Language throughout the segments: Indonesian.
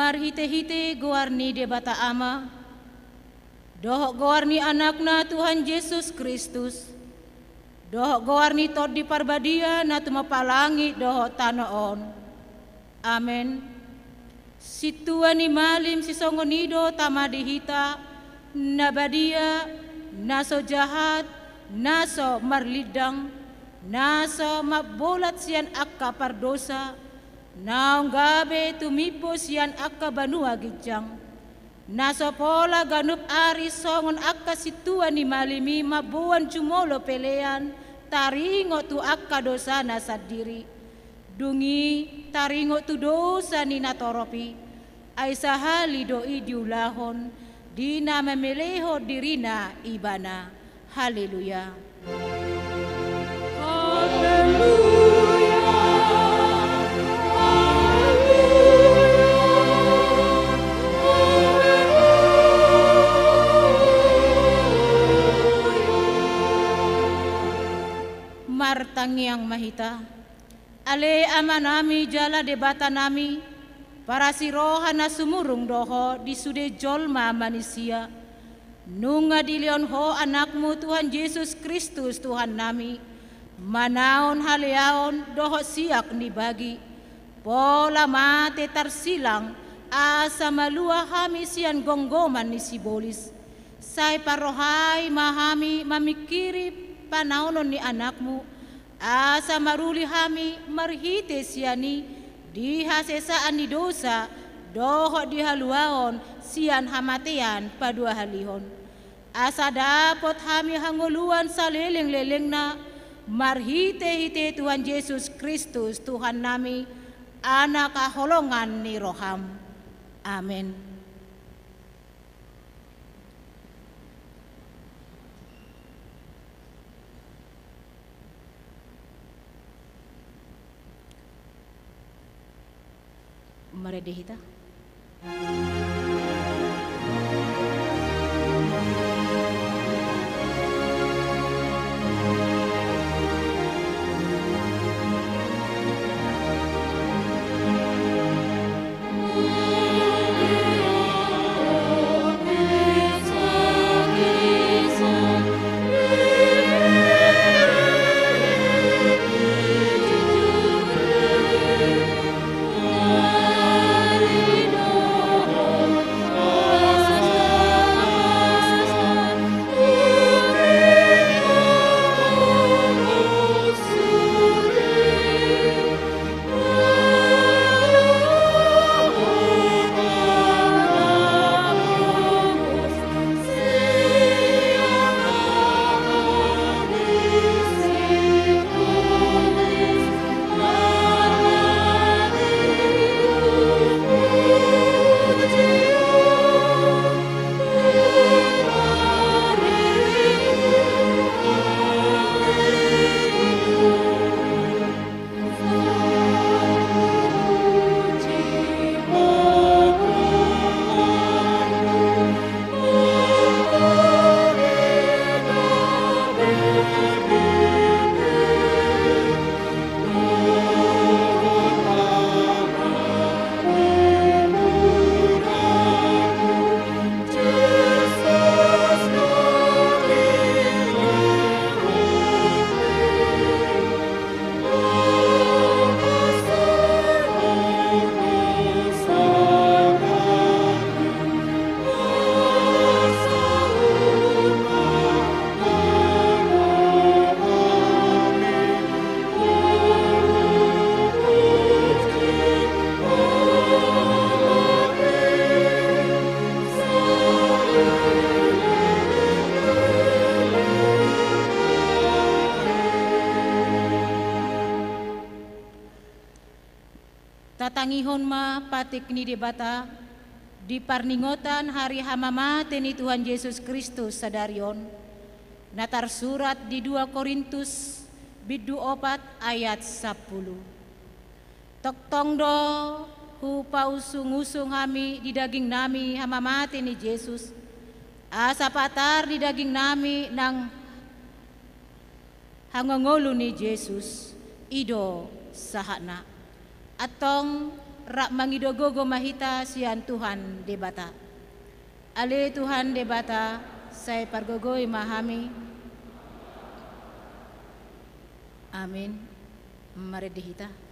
marhite-hite goarni debata ama, dohok goarni anakna Tuhan Yesus Kristus, dohok goarni tod di parbadia na tumapalangi dohok tanoon. Amen. Situani malim si songonido tamadihita, nabadia, naso jahat, naso marlidang, naso mabolat siyan akka pardosa, naong gabe tumipo siyan akka banua gijang, naso pola ganup ari songon akka situani malimi mabuan cumolo pelean, taringo tu akka dosa nasa diri. Dungi taringo tu dosa ni natoropi, ay sahali doi diulahon, di na memeleho dirina ibana. Haleluya. Haleluya. Martangiang mahita, ale ama nami jala debata nami, para siroha na sumurung doho di sude jolma manusia. Nunga dilion ho anakmu Tuhan Yesus Kristus Tuhan nami, manaon haleaon doho siak nibagi, pola mate tarsilang asa malua hami sian gonggoman ni sibolis. Say parohai mahami mamikiri panaonon ni anakmu, asa maruli hami marhite siani, dihasesaan ni dosa, doho dihaluaon sian hamatean padua halihon. Asa dapot hami hanguluan sa leleng-leleng na, marhite-hite Tuhan Yesus Kristus Tuhan nami, anak kaholongan ni roham. Amen. Mari dihita. Tatangihon ma patik ni debata di parningotan hari hamamate ni Tuhan Yesus Kristus sadarion. Natar surat di 2 Korintus bidu 4 ayat 10. Toktong do hu pausung-usung hami di daging nami hamamate ni Yesus. Asa patar di daging nami nang hangongolu ni Yesus ido sahana. Atong rak mangidogogo mahita sian Tuhan debata. Ale Tuhan debata, saya pargogoi mahami. Amin. Mari dihita.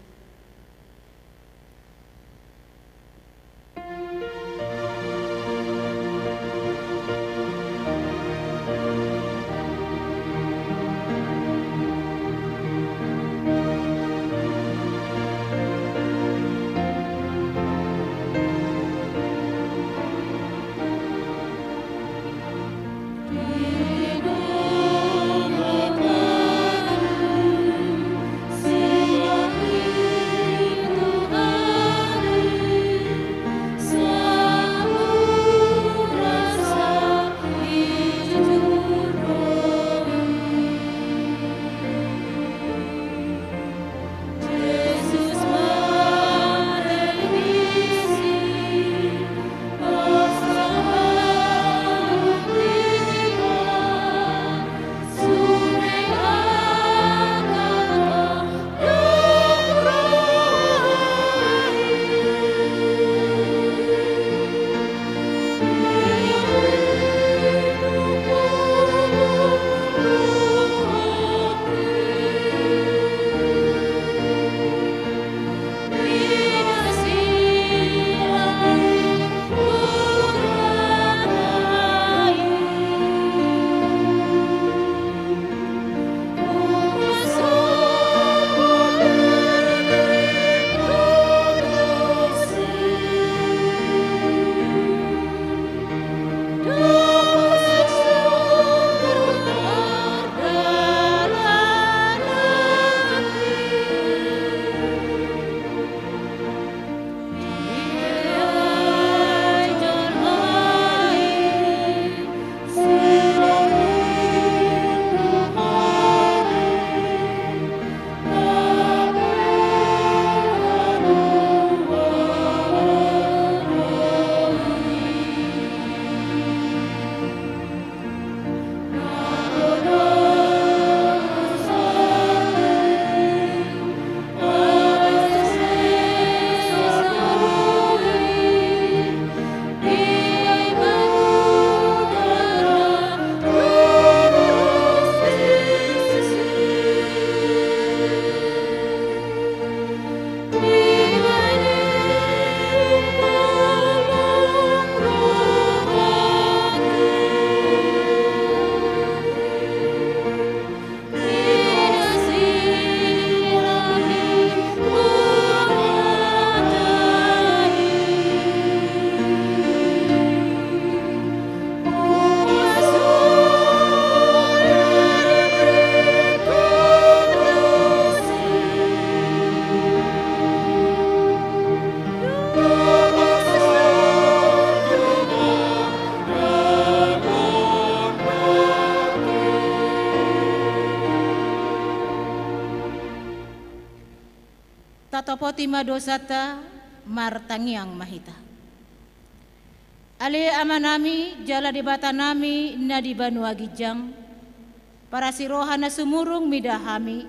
Tatopotima dosata martangiang mahita. Ale amanami jala debata nami na di Banua Gijang, para siroha na sumurung midahami,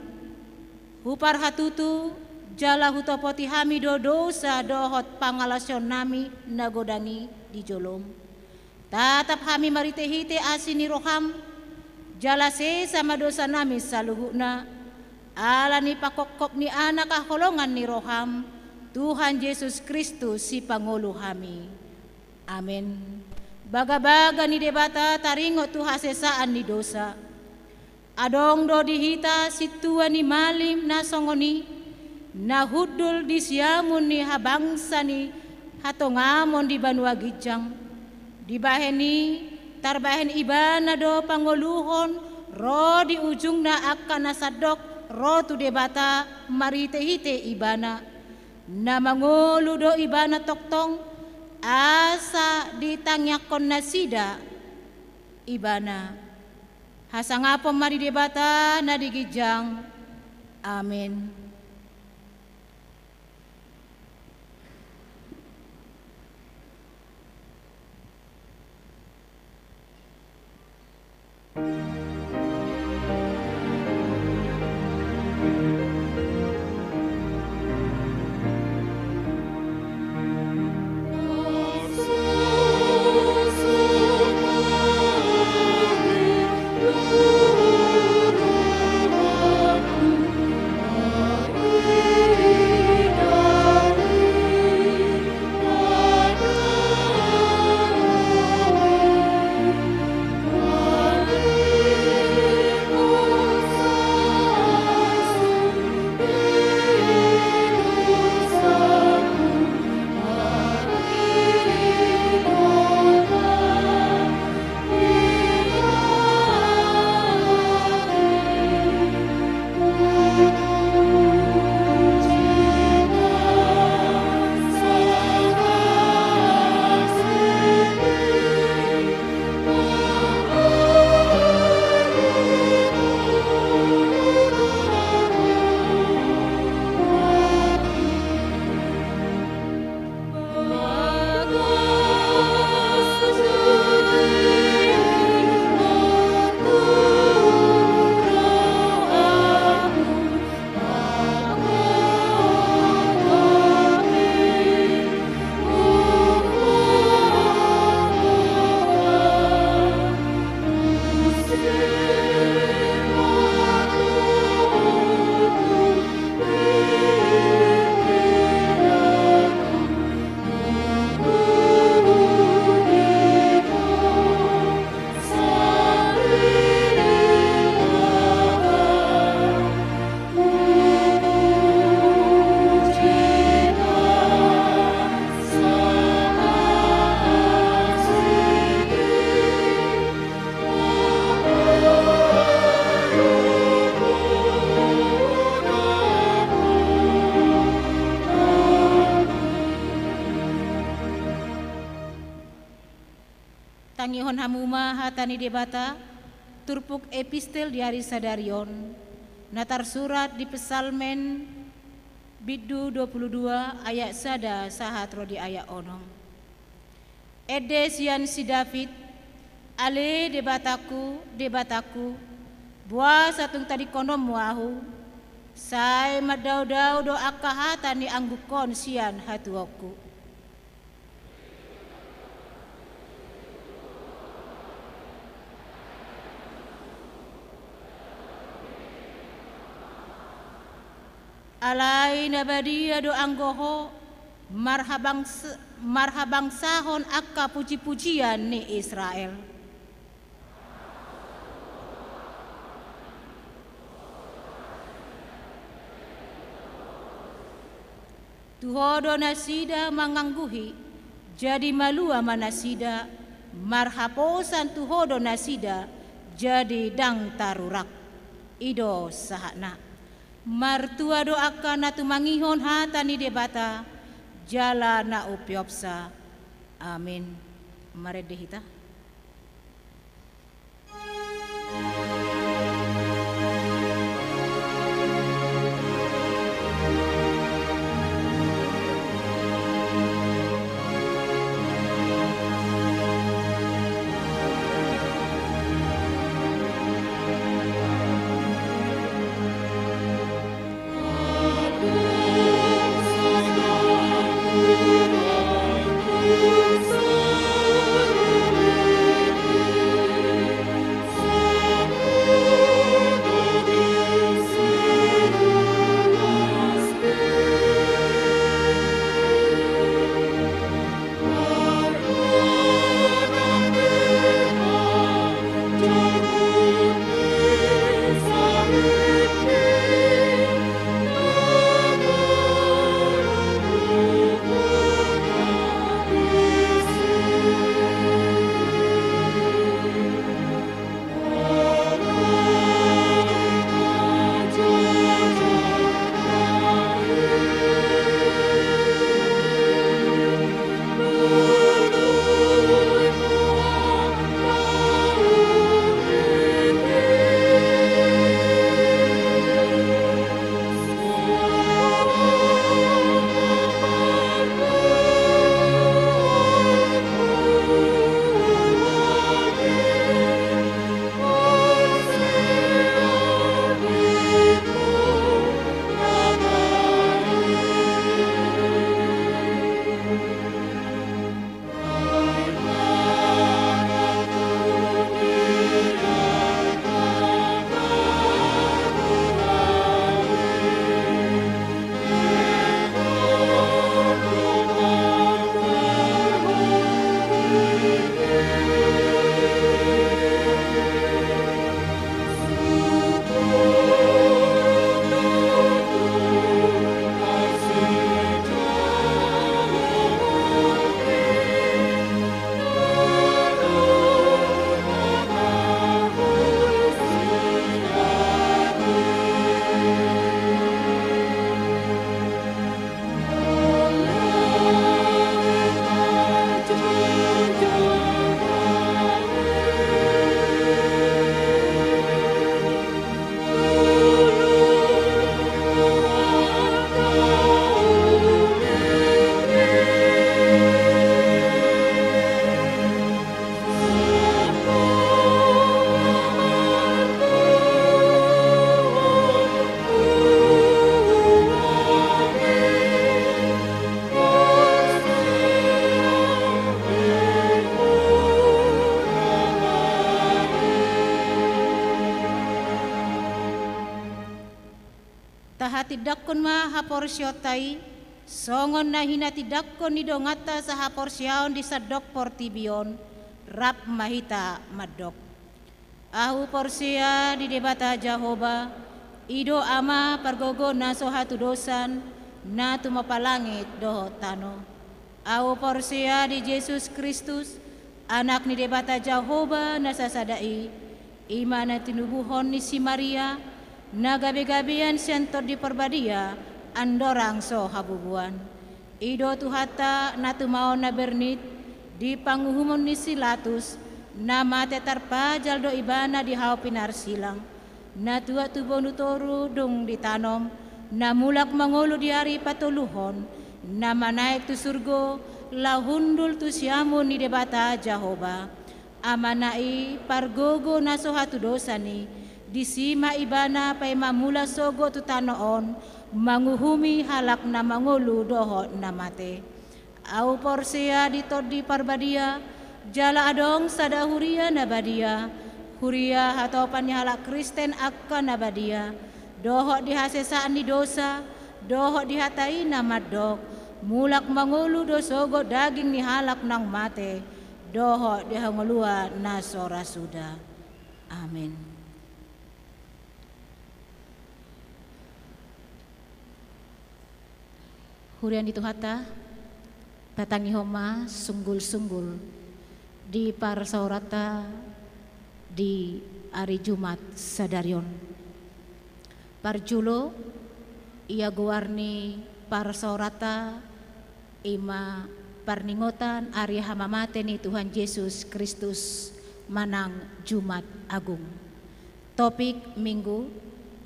hupar hatutu jala hutopoti hami do dosa dohot pangalasyon nami nagodangi di jolom. Tatap hami maritehite asini roham, jala se sama dosa nami saluhuna, ala ni pakokop ni anak kaholongan ni roham, Tuhan Yesus Kristus si Pangulu hami. Amin. Baga-baga ni debata taringo tu hasesaan ni dosa. Adong do dihita situa ni malim na songoni, na hudul di siamun ni habangsa ni hatongamon di Banua Gijang. Dibaheni tarbahen ibana do pangoluhon, ro di ujung na akan nasadok, ro tu debata marite-hite ibana. Na mangulu do ibana toktong, asa ditangyakon na sida ibana. Hasangapom mari debata na digijang. Amin. mangihon hamuma hatani debata turpuk epistel di hari sadarion natar surat di pesalmen Biddu 22 ayat sada sahat rodi ayat onong. Ede sian si David ale debataku buah satung tadi konom muahu sai madau-dau do akahatani anggukon sian hatuoku. Alai nabadia do anggoho marhabang sahon akka puji-pujian ni Israel. Tuhodo nasida mangangguhi jadi malu ama nasida marhaposan tuhodo nasida jadi dang tarurak ido sahana. Martua doakan natu mangihon hatani debata jala na upiopsa. Amin. Mari dehita. Tidakon ma haporsyotai songon na hina tidakon ni dongata sa haporsyaon di sadok portibion rap mahita madok ahu porsya di debata Jahoba ido ama pargogo na sohatu dosan na tumapalangit doho tano ahu porsya di Yesus Kristus anak ni debata Jahoba na sasadai ima na tinubuhon ni si Maria na gabi-gabian sentor di perbadia andorang so habubuan ido tuhata na tumaon na bernit di panguhumon ni Silatus nama tetarpajal do ibana di hau pinar silang, na tua tu bonu toru dong ditanom, na mulak mangolo di hari patuluhon, na manaik tu surgo, lahundul tu siamu ni debata Jehovah, amanai pargogo na sohatu dosani, disima ibana pay mamula sogo tu tanoon, manguhumi halak na mangulu doho na mate. Au porsia ditodi parbadia, jala adong sada huria nabadia, huria atau halak Kristen akka nabadia, doho dihasesaan di dosa, doho dihatai namadok, mulak mangulu dosogo daging ni halak nang mate, doho dihangulua nasora sudah. Amin. Hurian itu hata tatangi homa sunggul-sunggul di parsaurata di hari Jumat sadarion. Parjulo ia guarni parsaurata ima parningotan ari hamamate ni Tuhan Yesus Kristus manang Jumat Agung. Topik minggu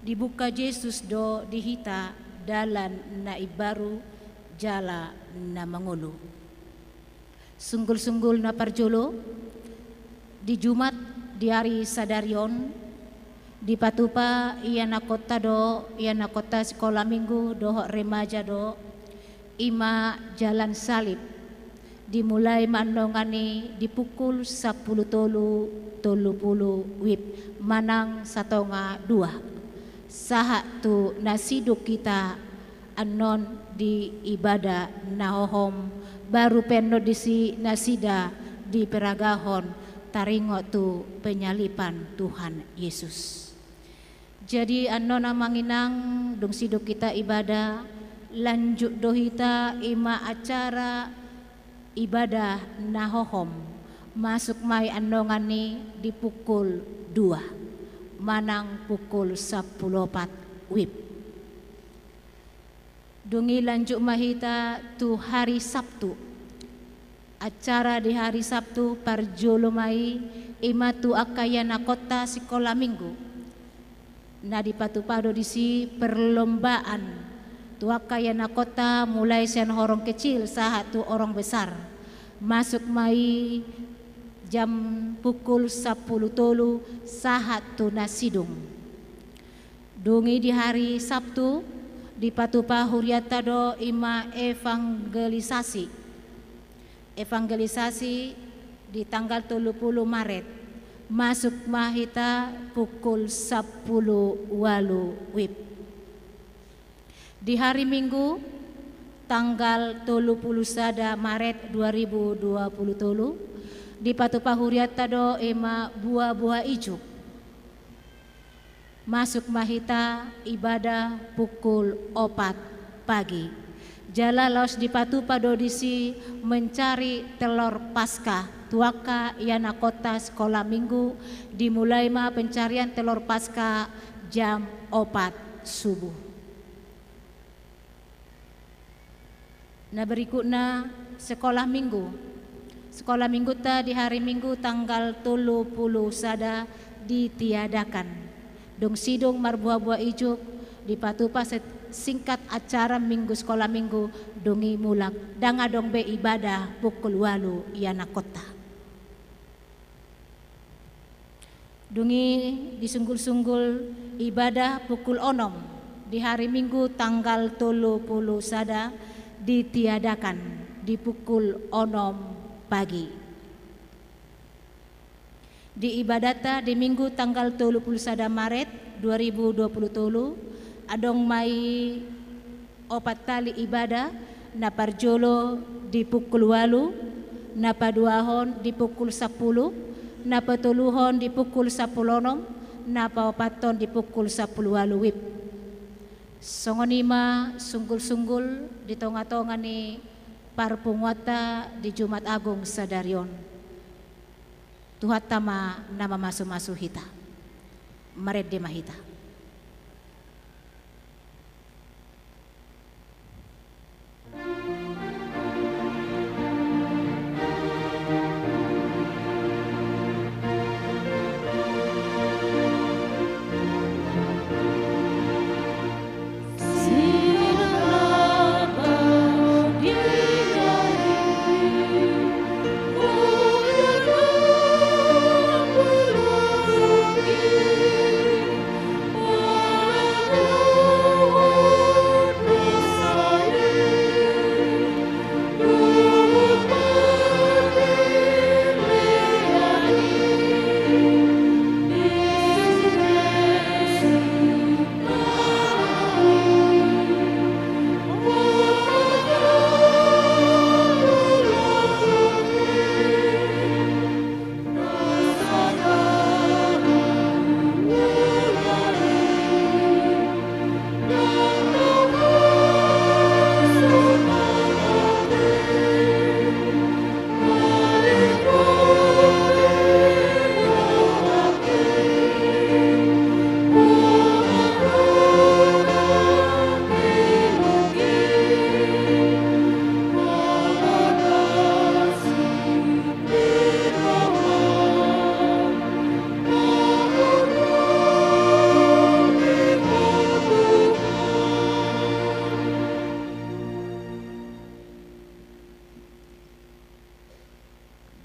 dibuka Yesus do dihita dalan na ibaru jala na mangulu. Sunggul-sunggul na parjolo di Jumat di hari sadarion di patupa iya na kota sekolah minggu doho remaja do ima jalan salib dimulai mandongani dipukul 10 tolu wib manang 1:02 saha tu nasiduk kita anon di ibadah nahohom baru pendo disi nasida di peragahon taringo tu penyalipan Tuhan Yesus. Jadi anon manginang dong siduk kita ibadah lanjut dohita ima acara ibadah nahohom masuk mai andongani di pukul 2 manang pukul 10:04 wib. Dungi lanjut mahita tu hari Sabtu. Acara di hari Sabtu parjolo mai ima tu akayana kota sekolah minggu. Na di patupado disi perlombaan tu akayana kota mulai sian orang kecil sahat tu orang besar. Masuk mai jam pukul 10 tolu sahat tu nasidung. Dungi di hari Sabtu di patupa huriata do ima evangelisasi di tanggal 30 Maret masuk mahita pukul 10 walu wib. Di hari Minggu tanggal 31 Maret 2020 di patupa huriata do ima buah-buah ijuk masuk mahita ibadah pukul 4 pagi. Jala laos di patupa dodisi mencari telur Paskah tuaka yana kota sekolah minggu dimulai ma pencarian telur Paskah jam 4 subuh. Nah berikutnya sekolah minggu. Sekolah minggu ta di hari Minggu tanggal 30 sada ditiadakan. Dong sidong marbuah-buah ijuk di patupa singkat acara minggu sekolah minggu dongi mulak danga dong be ibadah pukul 8 yana kota. Dongi disunggul-sunggul ibadah pukul 6 di hari Minggu tanggal 30 sada ditiadakan di pukul 6 pagi. Di ibadata di Minggu tanggal 31 Maret 2020 adong mai 4 kali ibadah na parjolo di pukul 8 na paduahon di pukul 10 na patuluhon di pukul 10 na paopaton di pukul 10 wib. Songonima sunggul-sunggul di tonga-tonga ni parpungwata di Jumat Agung sadarion. Tuhan tama nama masu-masu hita. Maret de mahita.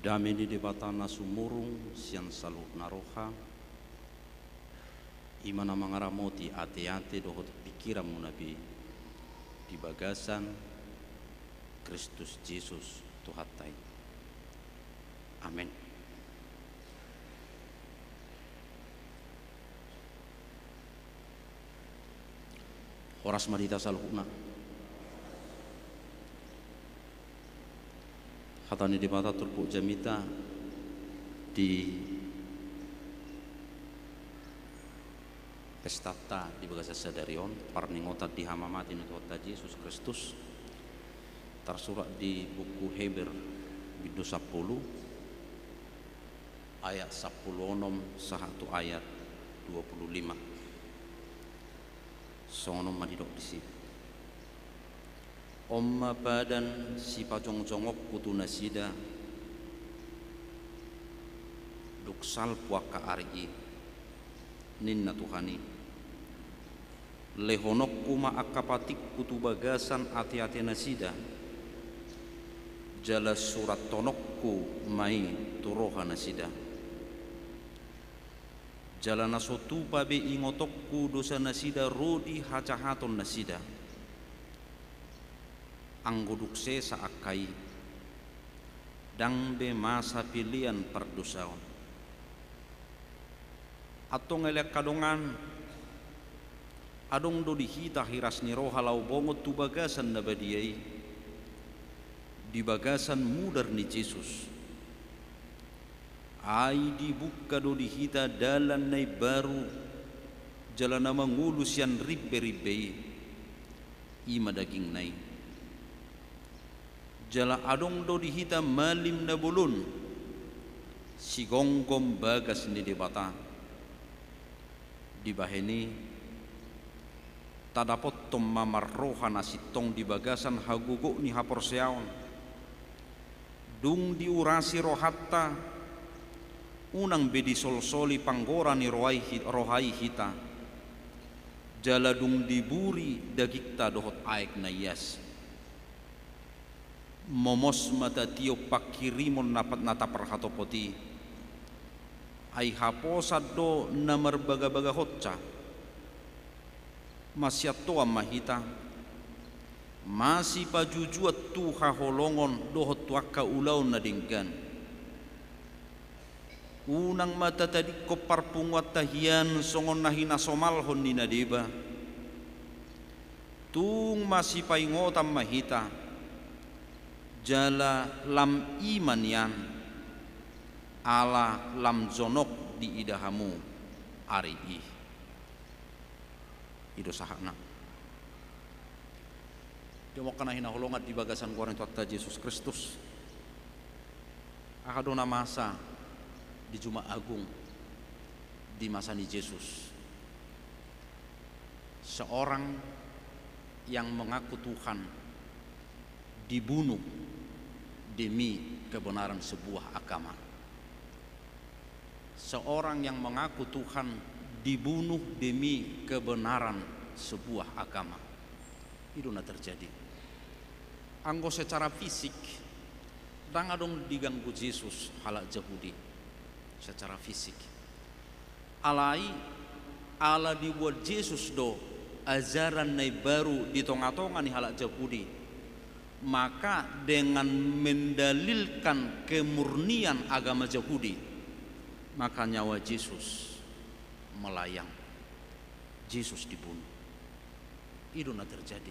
Dami di debatana sumurung sian salu naroha imana mangaramoti ate-ate dohot pikiran munabi di bagasan Kristus Yesus Tuhatai. Amin. Horas madita saluhuna hatani di mata turpu jamita di pestata di bagasa sadarion parningota di hamamati nutuata Yesus Kristus tersurat di buku Heber bidu 10 ayat 10 sahatu ayat 25 sono madidok di sini. Omma badan si pajong-jongok kutu nasida duksal puaka ari ninna Tuhani lehonok kuma akapatik kutu bagasan ati-ati nasida jala surat tonokku mai turoha nasida jala nasotu pabe ingotokku dosa nasida rodi hacahaton nasida anggoduk sesa akai dang be masa pilihan perdosaon atau ngelek kadongan adong do dihita hiras niro halau bongot tu bagasan na badiai di bagasan mudar ni Yesus ai dibuka do dihita dalan nai baru jalan nama ngulus yang ribbe-ribbe ima daging nai jala adong do dihita malim na bulun si gonggom bagas ni debata di baheni tadapot tom mamar roha nasitong di bagasan hagugo ni haporseaon dung diurasi rohatta unang bedi sol-soli panggora ni rohai hita jala dung diburi dagikta dohot aek na yas momos mata tio pakirimon napat nata perhatopoti ai haposad do namar baga-baga hotca masyato mahita masih pajujuat tuha holongon dohot tuaka ulau nadinggan unang mata tadi kopar punguat tahian songon nahina somalhon ni nadeba tung masih paingotam mahita jala lam iman yan ala lam zonok di idahamu ari ido sahana dia mau kena hina holongat di bagasan goreng tuata Yesus Kristus akadona masa di Jumat Agung di masa ni Yesus seorang yang mengaku Tuhan dibunuh demi kebenaran sebuah agama. Seorang yang mengaku Tuhan dibunuh demi kebenaran sebuah agama. Itu na terjadi. Anggo secara fisik dang adong diganggu Yesus halak Yahudi secara fisik. Alai ala dibuat Yesus do ajaran nai baru di tonga-tonga ni halak Yahudi. Maka dengan mendalilkan kemurnian agama Yahudi maka nyawa Yesus melayang, Yesus dibunuh. Itu na terjadi.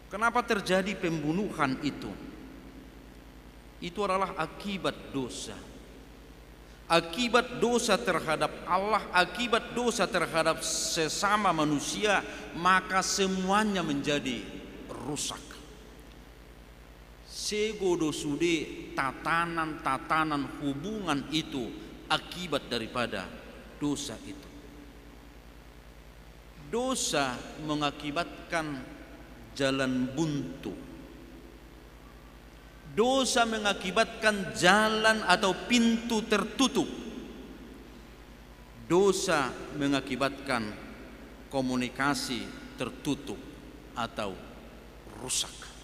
Kenapa terjadi pembunuhan itu? Itu adalah akibat dosa. Akibat dosa terhadap Allah, akibat dosa terhadap sesama manusia, maka semuanya menjadi rusak. Segodo sude tatanan-tatanan hubungan itu akibat daripada dosa itu. Dosa mengakibatkan jalan buntu. Dosa mengakibatkan jalan atau pintu tertutup. Dosa mengakibatkan komunikasi tertutup atau rusak.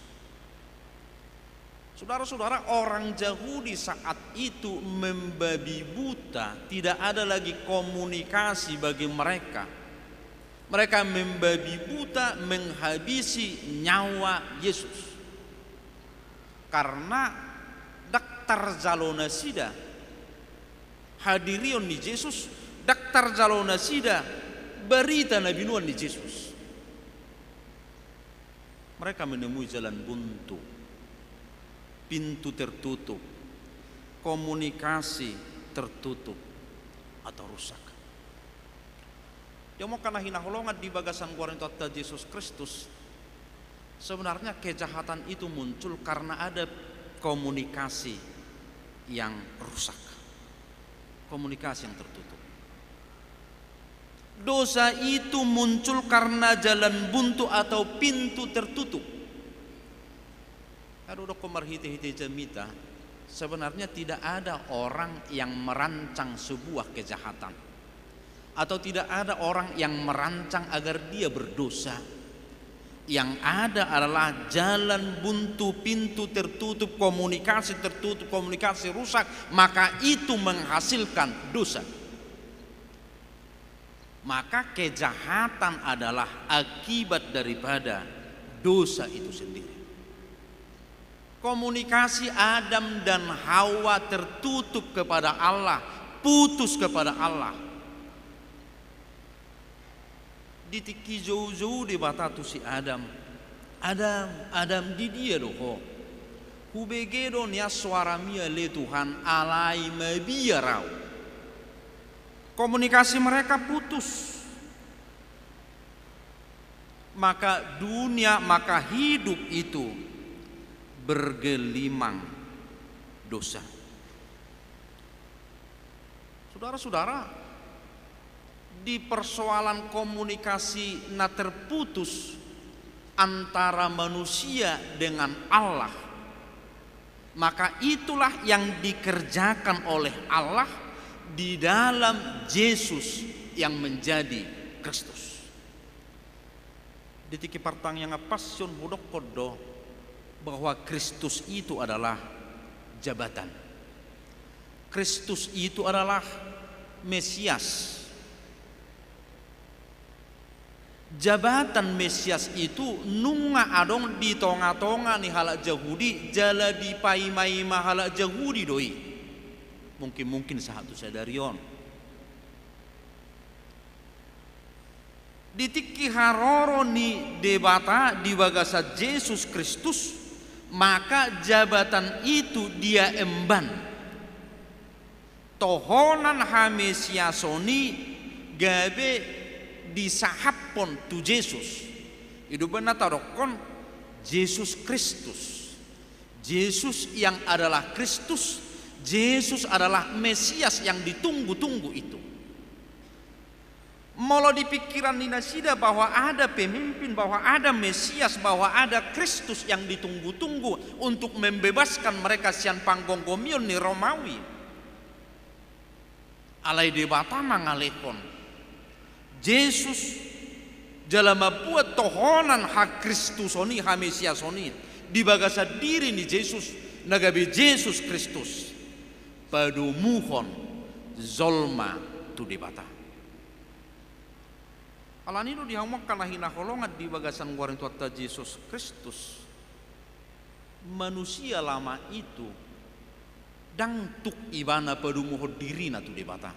Saudara-saudara, orang Yahudi saat itu membabi buta, tidak ada lagi komunikasi bagi mereka. Mereka membabi buta menghabisi nyawa Yesus. Karena daktar jalona sida hadirion ni Yesus, daktar jalona sida berita nabi nuan ni Yesus. Mereka menemui jalan buntu, pintu tertutup, komunikasi tertutup atau rusak. Dia mau karena hinaholongan di bagasan Korinto Yesus Kristus. Sebenarnya kejahatan itu muncul karena ada komunikasi yang rusak, komunikasi yang tertutup. Dosa itu muncul karena jalan buntu atau pintu tertutup. Kalau komarhiti-hiti jamita, sebenarnya tidak ada orang yang merancang sebuah kejahatan, atau tidak ada orang yang merancang agar dia berdosa. Yang ada adalah jalan buntu, pintu tertutup, komunikasi tertutup, komunikasi rusak, maka itu menghasilkan dosa. Maka kejahatan adalah akibat daripada dosa itu sendiri. Komunikasi Adam dan Hawa tertutup kepada Allah, putus kepada Allah. Ditiki jauh-jauh di batatu si Adam di dia doho. Hubegedo nia suara mia le Tuhan alai mabiarau. Komunikasi mereka putus. Maka dunia, maka hidup itu bergelimang dosa. Saudara-saudara, di persoalan komunikasi terputus antara manusia dengan Allah, maka itulah yang dikerjakan oleh Allah di dalam Yesus yang menjadi Kristus. Ditiki partang yang passion hodok kodo bahwa Kristus itu adalah jabatan. Kristus itu adalah Mesias. Jabatan Mesias itu nunga adong di tonga-tonga ni halak Yahudi jala di paimai mahalak Yahudi doi. Mungkin satu sadarion. Ditiki haroro ni debata di bagasa Yesus Kristus, maka jabatan itu dia emban. Tohonan hamesiasoni gabe disahapon tu Yesus. Itu benar tarokon Yesus Kristus. Yesus yang adalah Kristus. Yesus adalah Mesias yang ditunggu-tunggu itu. Molo di pikiran dinasida bahwa ada pemimpin, bahwa ada Mesias, bahwa ada Kristus yang ditunggu-tunggu untuk membebaskan mereka sian panggonggomion ni Romawi. Alai debata mangalekon. Yesus dalam buat tohonan hak Kristusoni, hak Mesiasoni di bagasa diri ni Yesus, nagabe Yesus Kristus. Padu muhon zolma tu debata. Alanino dihamok karena hinaholongan di bagasan goreng tuata Yesus Kristus. Manusia lama itu dangtuk ibana padu muhon diri na tu debata.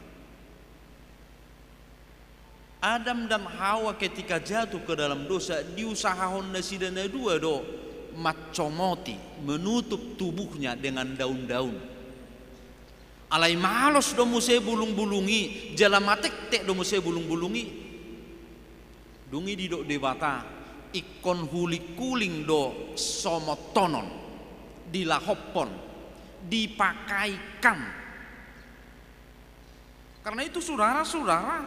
Adam dan Hawa ketika jatuh ke dalam dosa diusahahon nasidana dua do macomoti menutup tubuhnya dengan daun-daun. Alai malos do muse bulung-bulungi, jalamatek tek do muse bulung-bulungi. Dungi di do debata ikon huli kuling do somotonon dilahopon dipakaikan. Karena itu saudara-saudara,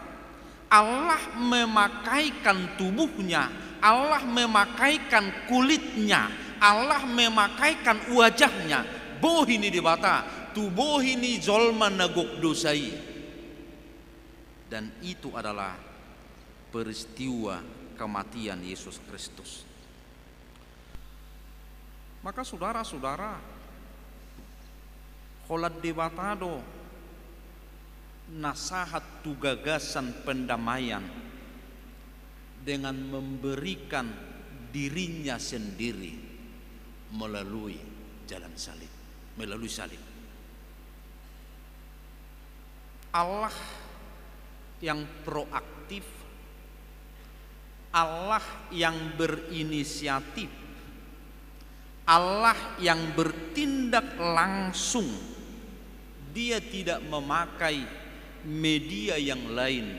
Allah memakaikan tubuhnya, Allah memakaikan kulitnya, Allah memakaikan wajahnya. Bohini debata tubohini zolma nagok dosai. Dan itu adalah peristiwa kematian Yesus Kristus. Maka saudara-saudara, Holat debatado nasihat tu gagasan pendamaian dengan memberikan dirinya sendiri melalui jalan salib, melalui salib. Allah yang proaktif, Allah yang berinisiatif, Allah yang bertindak langsung. Dia tidak memakai media yang lain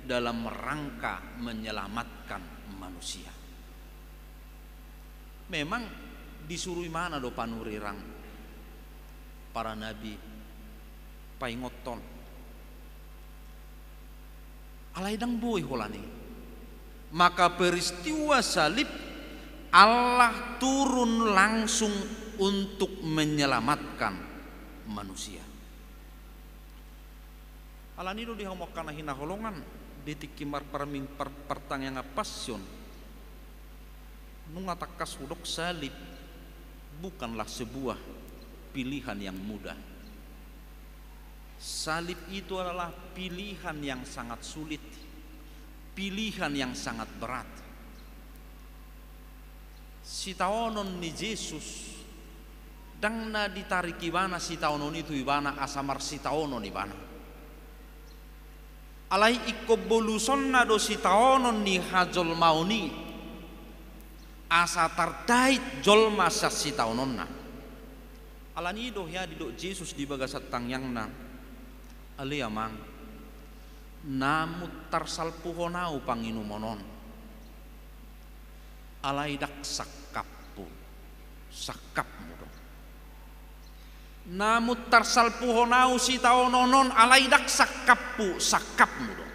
dalam rangka menyelamatkan manusia. Memang disuruh mana do panurirang para nabi paingoton alaidang boy holani. Maka peristiwa salib Allah turun langsung untuk menyelamatkan manusia. Alanido dihomokan hina holongan detik kimar perming pertang yang passion nungatakas hudok salib bukanlah sebuah pilihan yang mudah. Salib itu adalah pilihan yang sangat sulit, pilihan yang sangat berat. Sitaonon ni Yesus dangna ditarik ibana sitaonon itu ibana asamar sitaonon ibana. Alai ikko bolusonna do sitaonon ni hajol mauni asa tardait jolma sa sitaononna. Alani do ya di do Yesus di bagasat tangyangna ali amang namut tarsal puhonau panginumonon alai dak sakappu sakapmu do namut tarsal puhonau sitaononon alai dak sakappu sakapmu do.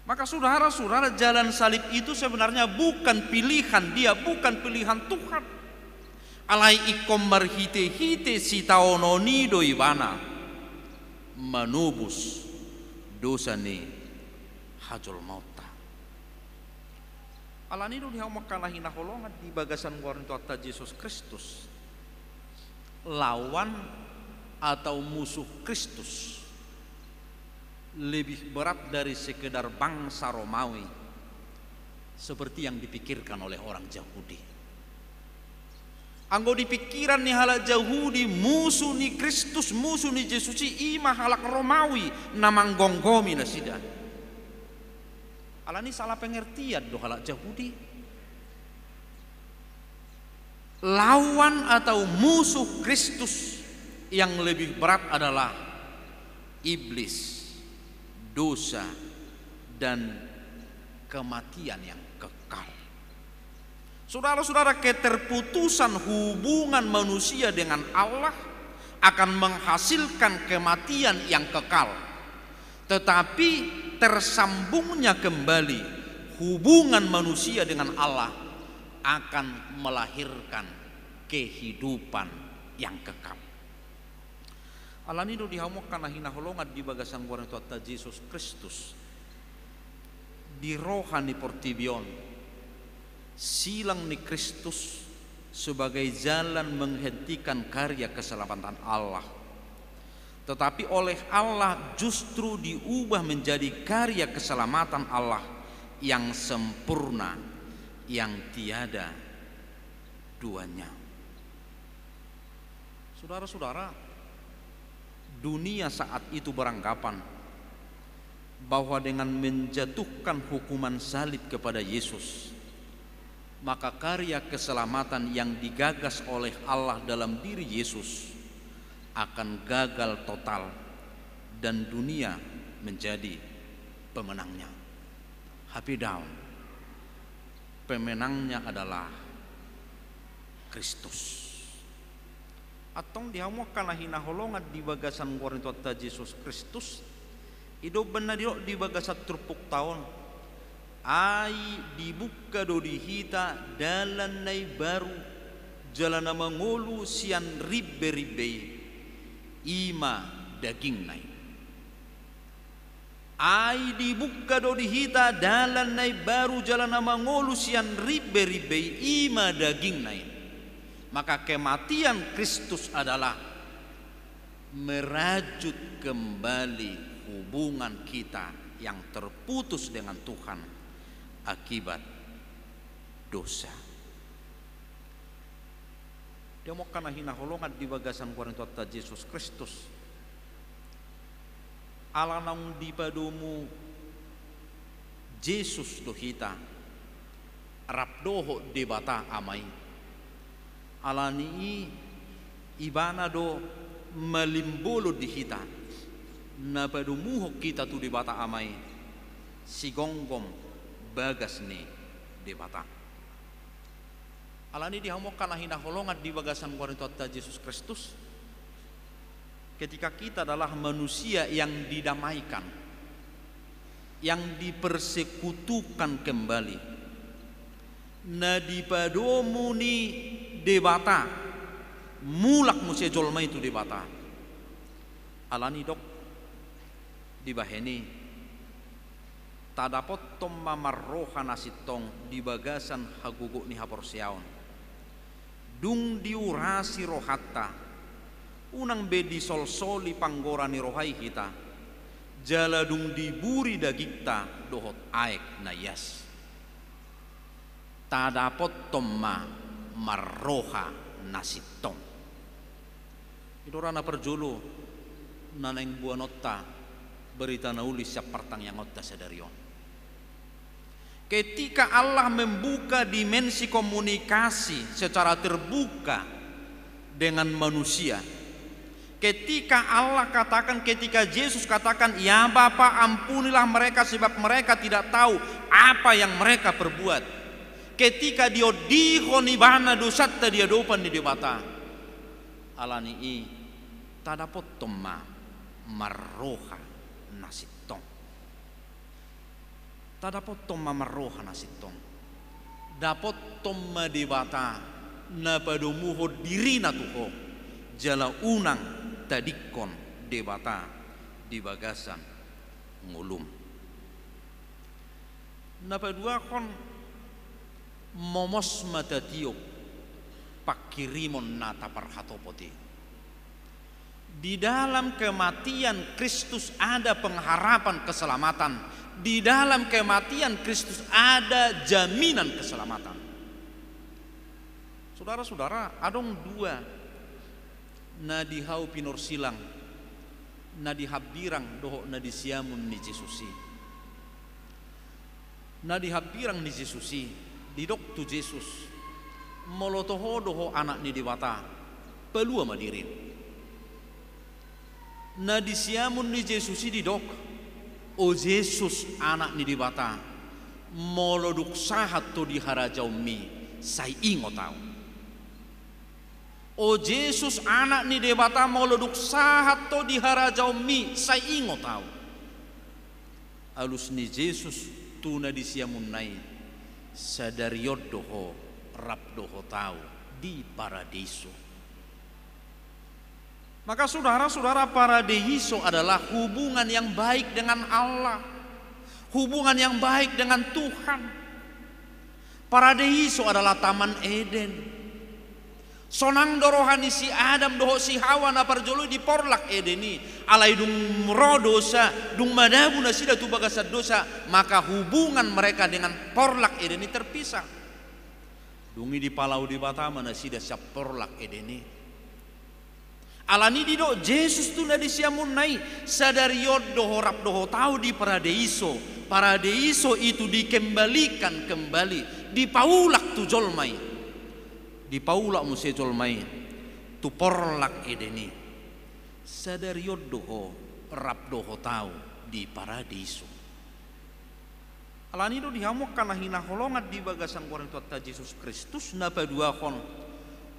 Maka saudara-saudara, jalan salib itu sebenarnya bukan pilihan dia, bukan pilihan Tuhan. Alai ikom marhite-hite sitaononi do ibana manubus dosa ni hajol mauta. Alani do dihamakkan hina holongan di bagasan Korinto atta Yesus Kristus. Lawan atau musuh Kristus lebih berat dari sekedar bangsa Romawi seperti yang dipikirkan oleh orang Yahudi. Anggo di pikiran ni halak Yahudi musuh ni Kristus, musuh ni Yesus ima halak Romawi namang gonggomi na sida. Alani salah pengertian do halak Yahudi. Lawan atau musuh Kristus yang lebih berat adalah iblis, dosa, dan kematian yang kekal. Saudara-saudara, keterputusan hubungan manusia dengan Allah akan menghasilkan kematian yang kekal. Tetapi tersambungnya kembali hubungan manusia dengan Allah akan melahirkan kehidupan yang kekal. Alanido dihamukan hina holongan di bagasan Korinto atta Yesus Kristus di rohani portibion silang ni Kristus sebagai jalan menghentikan karya keselamatan Allah, tetapi oleh Allah justru diubah menjadi karya keselamatan Allah yang sempurna, yang tiada duanya. Saudara-saudara, dunia saat itu beranggapan bahwa dengan menjatuhkan hukuman salib kepada Yesus, maka karya keselamatan yang digagas oleh Allah dalam diri Yesus akan gagal total dan dunia menjadi pemenangnya. Happy down. Pemenangnya adalah Kristus. Atong dihamukan hina holongan di bagasan Korinto atta Yesus Kristus ido benar di bagasat turpuk tahun ai dibuka do dihita dalan nai baru jalan nama ngolu sian ribbe-ribbe ima daging nai ai dibuka do dihita dalan nai baru jalan nama ngolu sian ribbe-ribbe ima daging nai. Maka kematian Kristus adalah merajut kembali hubungan kita yang terputus dengan Tuhan akibat dosa. Dia mau kana hina holongan di bagasan kuarin tuata Yesus Kristus. Ala nang di padumu Yesus dohita rapdoho debata amai. Ala ni ibana do malimbolo dihita na padumuho kita tu debata amai sigonggom bagas ni debata. Alani dihamokkan ahina holongan di bagasan kuarin tuata Yesus Kristus. Ketika kita adalah manusia yang didamaikan, yang dipersekutukan kembali, na dipadomu ni debata mulak musia jolma itu debata. Alani dok dibaheni tadapot tomma marroha nasitong di bagasan hagugo ni haporsiaon dung diurasi rohatta unang bedi sol-soli panggora ni rohai kita jala dung diburi dagikta dohot aek na yas tadapot tomma marroha nasitong idorana perjulu naneng buanotta berita naulis siap partang yang otta sadarion. Ketika Allah membuka dimensi komunikasi secara terbuka dengan manusia, ketika Allah katakan, ketika Yesus katakan, ya Bapa ampunilah mereka sebab mereka tidak tahu apa yang mereka perbuat. Ketika dia dihonibana dosatta dia dopan di debata, alani i tadapot tomma marroha nasitong. Tadapot tomma marroha nasitong. Dapot tomma debata na padumuho dirina tuho jala unang tadikon debata di bagasan ngulum. Na padua kon momos mata tiok pakirimon nata parhatopoti. Di dalam kematian Kristus ada pengharapan keselamatan. Di dalam kematian Kristus ada jaminan keselamatan. Saudara-saudara, adong dua na dihau pinor silang, na dihabirang doho na disiamun ni Jesusi. Na dihabirang ni Jesusi, didok tu Yesus, molotoho doho anak ni dewata, pelua madirin. Na disiamun ni Jesusi didok, o Yesus anak ni dibata moloduk sahat to di harajau mi sai ingo tau. O Yesus anak ni debata moloduk sahat to di harajau mi sai ingo tau. Alus ni Yesus tu na disiamun nai sadariod doho rap doho tau di paradiso. Maka saudara-saudara, paradiso adalah hubungan yang baik dengan Allah, hubungan yang baik dengan Tuhan. Paradiso adalah taman Eden. Sonang dorohani si Adam doho si Hawa na parjolo di porlak Edeni. Alai dung rodosa, dung madabu na sida tu bagasad dosa, maka hubungan mereka dengan porlak Edeni terpisah. Dungi di palau di Batama na sida siap porlak Edeni. Alani dido Yesus tu na disiamun nai sadariod doho rap doho tau di paradiso. Paradiso itu dikembalikan kembali, dipaulak tu jolmai, dipaulak musia jolmai tu porlak Edeni. Sadariod doho rap doho tau di paradiso. Alani do dihamukkan hina holongat di bagasan kuarin tuata Yesus Kristus na paduakon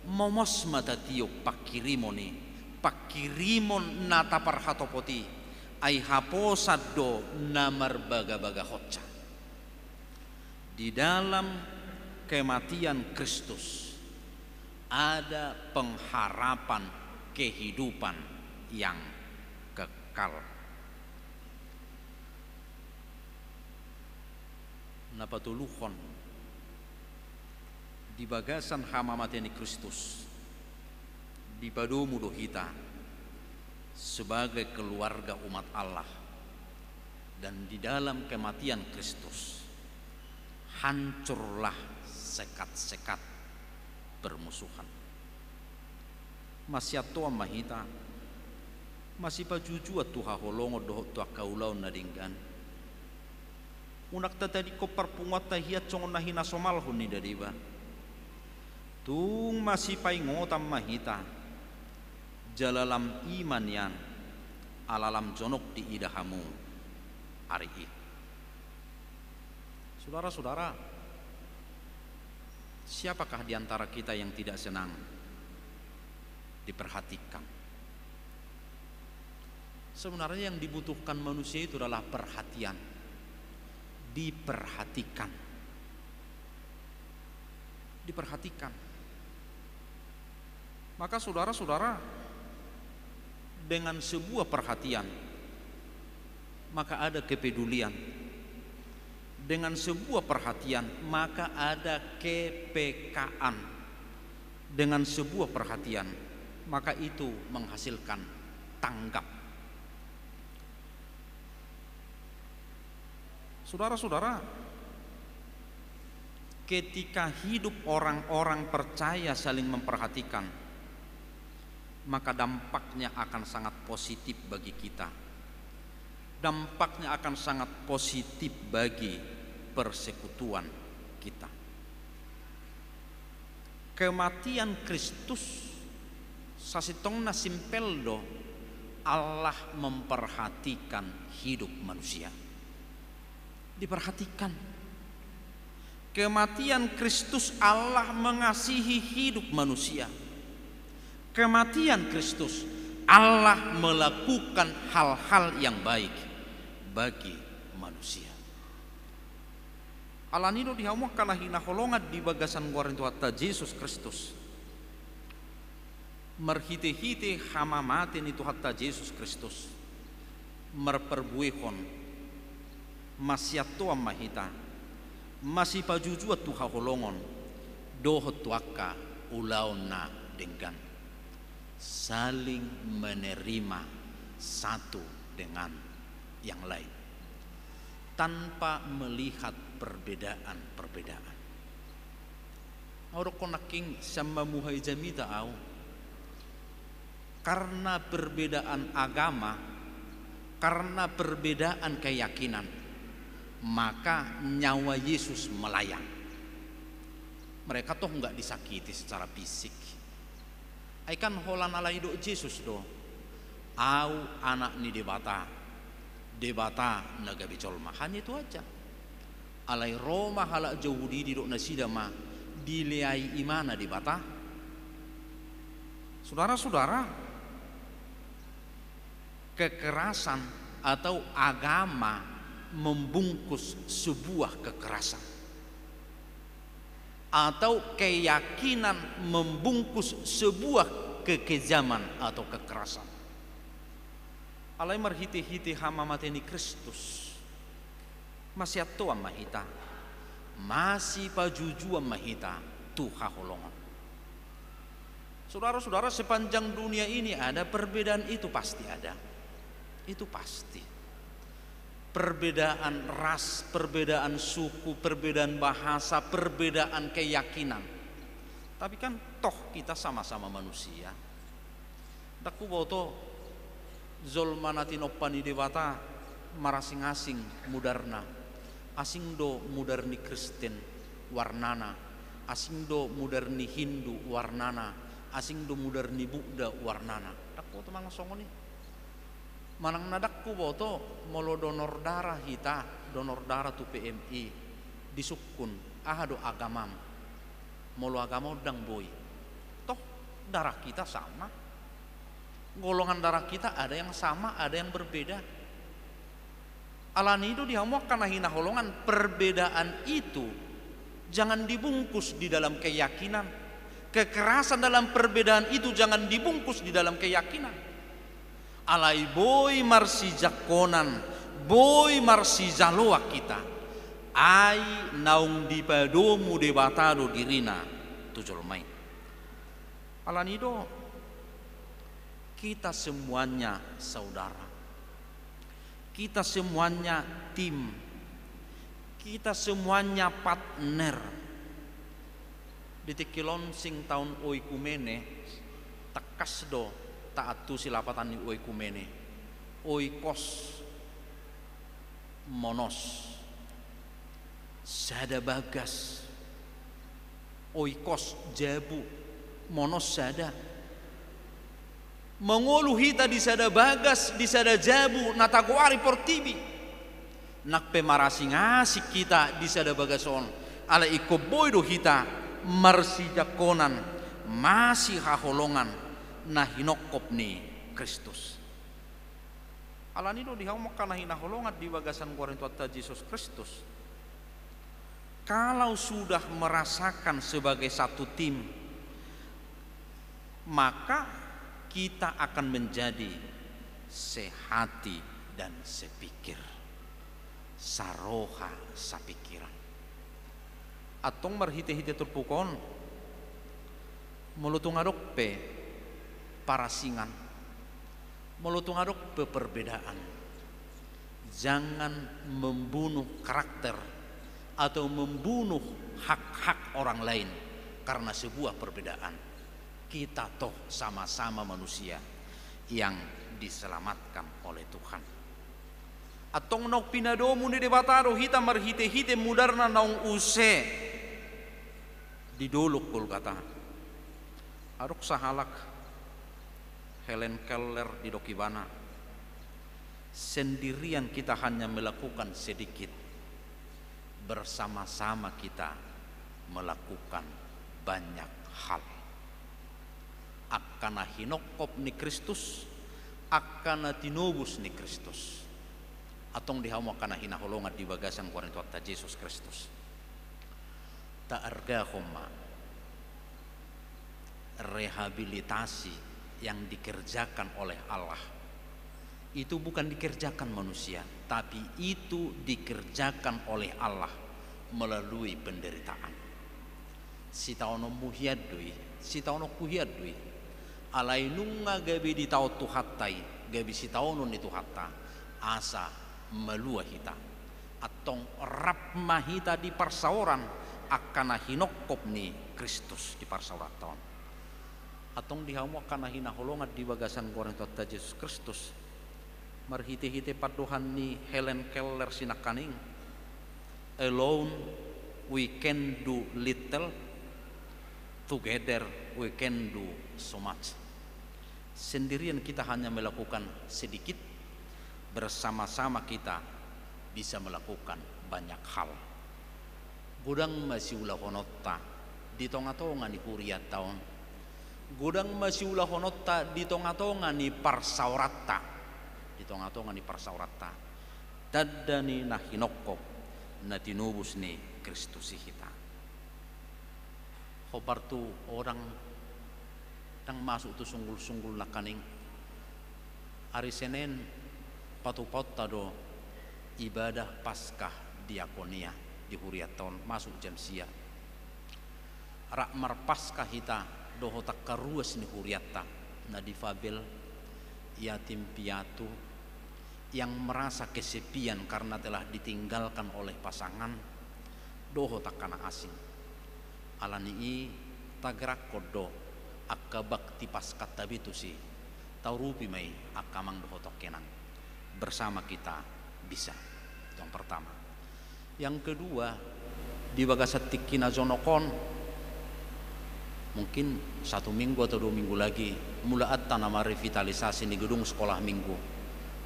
momos mata tiok pakirimoni. Pakirimon nata parhatopoti ai haposad do namar baga-baga hotca. Di dalam kematian Kristus ada pengharapan kehidupan yang kekal. Napatuluhon di bagasan hama mateni Kristus di padomu dohita sebagai keluarga umat Allah, dan di dalam kematian Kristus hancurlah sekat-sekat permusuhan. Masih atoa mahita, masih pajujua tuha holongo doho tua kaulau nadinggan. Unak tadi ko perpungat tahia congon nahina somal huni dariba. Tung masih pai ngotam mahita, jalalam iman yan alalam jonok di idahamu hari ini. Saudara-saudara, siapakah di antara kita yang tidak senang diperhatikan? Sebenarnya yang dibutuhkan manusia itu adalah perhatian, diperhatikan. Maka saudara-saudara, dengan sebuah perhatian maka ada kepedulian. Dengan sebuah perhatian maka ada kepekaan. Dengan sebuah perhatian maka itu menghasilkan tanggap. Saudara-saudara, ketika hidup orang-orang percaya saling memperhatikan, maka dampaknya akan sangat positif bagi kita. Dampaknya akan sangat positif bagi persekutuan kita. Kematian Kristus sasitongna simpeldo, Allah memperhatikan hidup manusia. Diperhatikan. Kematian Kristus, Allah mengasihi hidup manusia. Kematian Kristus, Allah melakukan hal-hal yang baik bagi manusia. Alanido dihamukan hina holongat di bagasan guarin Tuhan Yesus Kristus. Merhite-hite hama mati ni Tuhan Yesus Kristus. Merperbuihon masyatoa mahita. Masih pajujua Tuhan holongon. Doho tuaka ulauna dengan saling menerima satu dengan yang lain tanpa melihat perbedaan-perbedaan. Orang konaking sama muhai jamita au, karena perbedaan agama, karena perbedaan keyakinan, maka nyawa Yesus melayang. Mereka toh enggak disakiti secara fisik. Aikan holan ala hidup Yesus do, au anak ni debata naga bicolma, hanya itu aja. Alai Roma halak jauh di dok nasida ma dileai imana debata. Saudara-saudara, kekerasan atau agama membungkus sebuah kekerasan, atau keyakinan membungkus sebuah kekejaman atau kekerasan. Alai marhite-hite hama mateni Kristus masih atoa mahita, masih pajujua mahita tuha holongan. Saudara-saudara, sepanjang dunia ini ada perbedaan, itu pasti ada. Itu pasti. Perbedaan ras, perbedaan suku, perbedaan bahasa, perbedaan keyakinan. Tapi kan toh kita sama-sama manusia. Daku boto zolmanati nopani dewata marasing-asing mudarna. Asing do mudarni Kristen warnana, asing do mudarni Hindu warnana, asing do mudarni Buddha warnana. Daku boto mang songoni. Manang nadakku boto molo donor darah hita, donor darah tu PMI disukun ahado agamam molo agama udang boy, toh darah kita sama, golongan darah kita ada yang sama, ada yang berbeda. Alani itu dihamukan hina holongan. Perbedaan itu jangan dibungkus di dalam keyakinan. Kekerasan dalam perbedaan itu jangan dibungkus di dalam keyakinan. Alai boy marsi jakonan, boy marsi jaloa kita, ai naung dipadomu debatado dirina tujol main. Alanido kita semuanya saudara, kita semuanya tim, kita semuanya partner. Di tikilon sing tahun oikumene takas do taatu silapatan ni oikumene oikos monos sada bagas oikos jabu monos sada mengolu hita di sada bagas di sada jabu natagoari portibi nak pemarasi ngasih kita di sada bagason ala iko boydo hita marsi jakonan masih haholongan nah hinokop ni Kristus. Alani do dihamak kana hinaholongan di bagasan Korintus Yesus Kristus. Kalau sudah merasakan sebagai satu tim, maka kita akan menjadi sehati dan sepikir, saroha sapikiran. Atong marhite-hite turpukon mulutung adok pe parasingan, mulutung adok pe perbedaan. Jangan membunuh karakter atau membunuh hak-hak orang lain karena sebuah perbedaan. Kita toh sama-sama manusia yang diselamatkan oleh Tuhan. Atong nok pinadomu ni debataro hita marhite-hite mudarna naung use didolok kul kata arok sahalak Helen Keller di Dokibana. Sendirian kita hanya melakukan sedikit, bersama-sama kita melakukan banyak hal. Akana hinokop ni Kristus, akana tinobus ni Kristus. Atong dihamu akana hinaholongan di bagasan Korintus Yesus Kristus. Ta'argahuma rehabilitasi yang dikerjakan oleh Allah itu bukan dikerjakan manusia, tapi itu dikerjakan oleh Allah melalui penderitaan. Sitaono muhiadui, sitaono kuhiadui, alainunga gabi di tau tuhatai, gabi sitaono ni tuhata, asa melua hita, atong rap mahita di persauran akana hinokop ni Kristus di parsauran. Atong dihamu akana hinaholongan di bagasan Korintus Yesus Kristus. Marhite-hite paduhan ni Helen Keller sinakaning. Alone we can do little, together we can do so much. Sendirian kita hanya melakukan sedikit, bersama-sama kita bisa melakukan banyak hal. Gudang masih ulah honota di tonga-tonga ni kuriat taon. Gudang masih ulah honota di tonga-tonga ni parsaurata. Di tonga-tonga ni parsaurata. Dadani na hinokop na tinubus ni Kristus kita. Khobar tu orang yang masuk tu sunggul-sunggul na kaning. Hari Senin patu-patu tado ibadah Paskah diakonia. Di huriaton masuk jam sia rak marpaskah hita doho tak karuas ni huriata na difabel yatim piatu yang merasa kesepian karena telah ditinggalkan oleh pasangan doho tak kana asing alani tagrak kodo akka bakti paskat tabitu si taurupi mai akamang doho tok kenang bersama kita bisa. Yang pertama. Yang kedua, di bagasatik kinazonokon mungkin 1 minggu atau 2 minggu lagi mulaat tanama revitalisasi di gedung sekolah minggu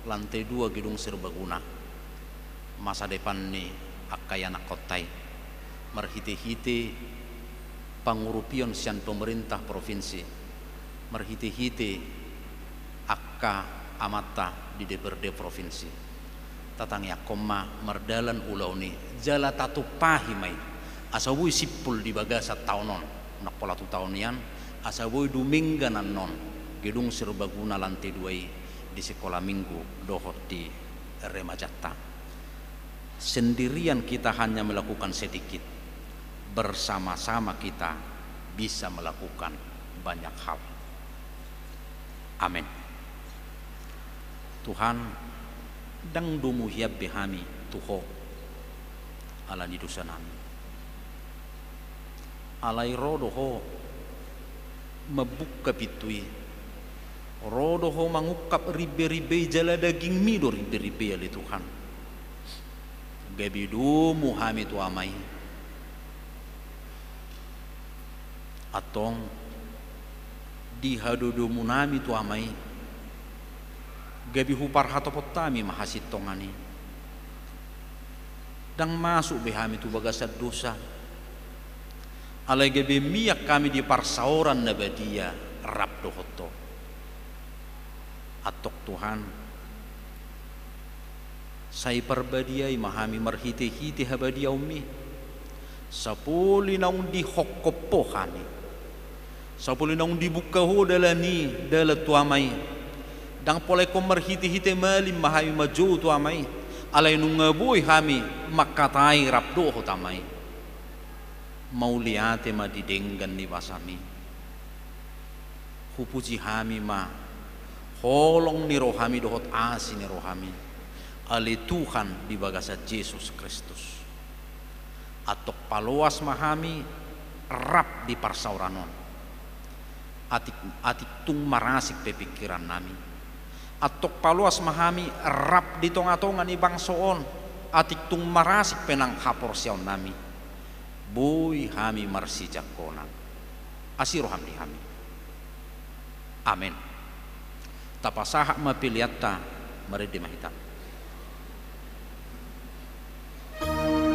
lantai 2 gedung serbaguna. Masa depan nih akayana kotai marhite-hite pangurupion sian pemerintah provinsi marhite-hite akka amata di DPRD provinsi tatangya koma merdalan ulau ni jala tatu pahimai asawui sipul di bagasa taunon nak pola tu taunian asawui dumingganan non gedung serbaguna lantai 2 di sekolah minggu dohot di Remajata. Sendirian kita hanya melakukan sedikit, bersama-sama kita bisa melakukan banyak hal. Amin. Tuhan dang dumu hiab behami tuho ala di dosa nami alai rodoho mabukka pitui rodoho mangukap ribe-ribe jala daging mido ribe-ribe ali Tuhan gabi dumu hami tu amai atong dihadudumu nami tu amai gabi hupar hatopotami mahasit tongani dang masuk behami tu bagasat dosa alai gabi miyak kami di parsauran nabadia rab dohoto atok Tuhan sai perbadiai mahami marhite-hite habadia ummi sapuli naung di hokkopohani sapuli naung dibuka ho dalani dala tuamai dang pole ko marhiti-hiti malim mahami maju tu amai alai nungabui hami makatai rabdo hotamai mauliate ma didenggan ni basami hupuji hami ma holong ni rohami dohot asi ni rohami ali Tuhan di bagasa Yesus Kristus atok paluas mahami rap di parsauranon atik tung marasik pepikiran nami atok paluas mahami rap di tonga-tonga ni bangsoon atik tung marasik penang hapor siaw nami boy hami marsijak konang asiro hami amin tapasahak mapiliatta maridi mahita Kita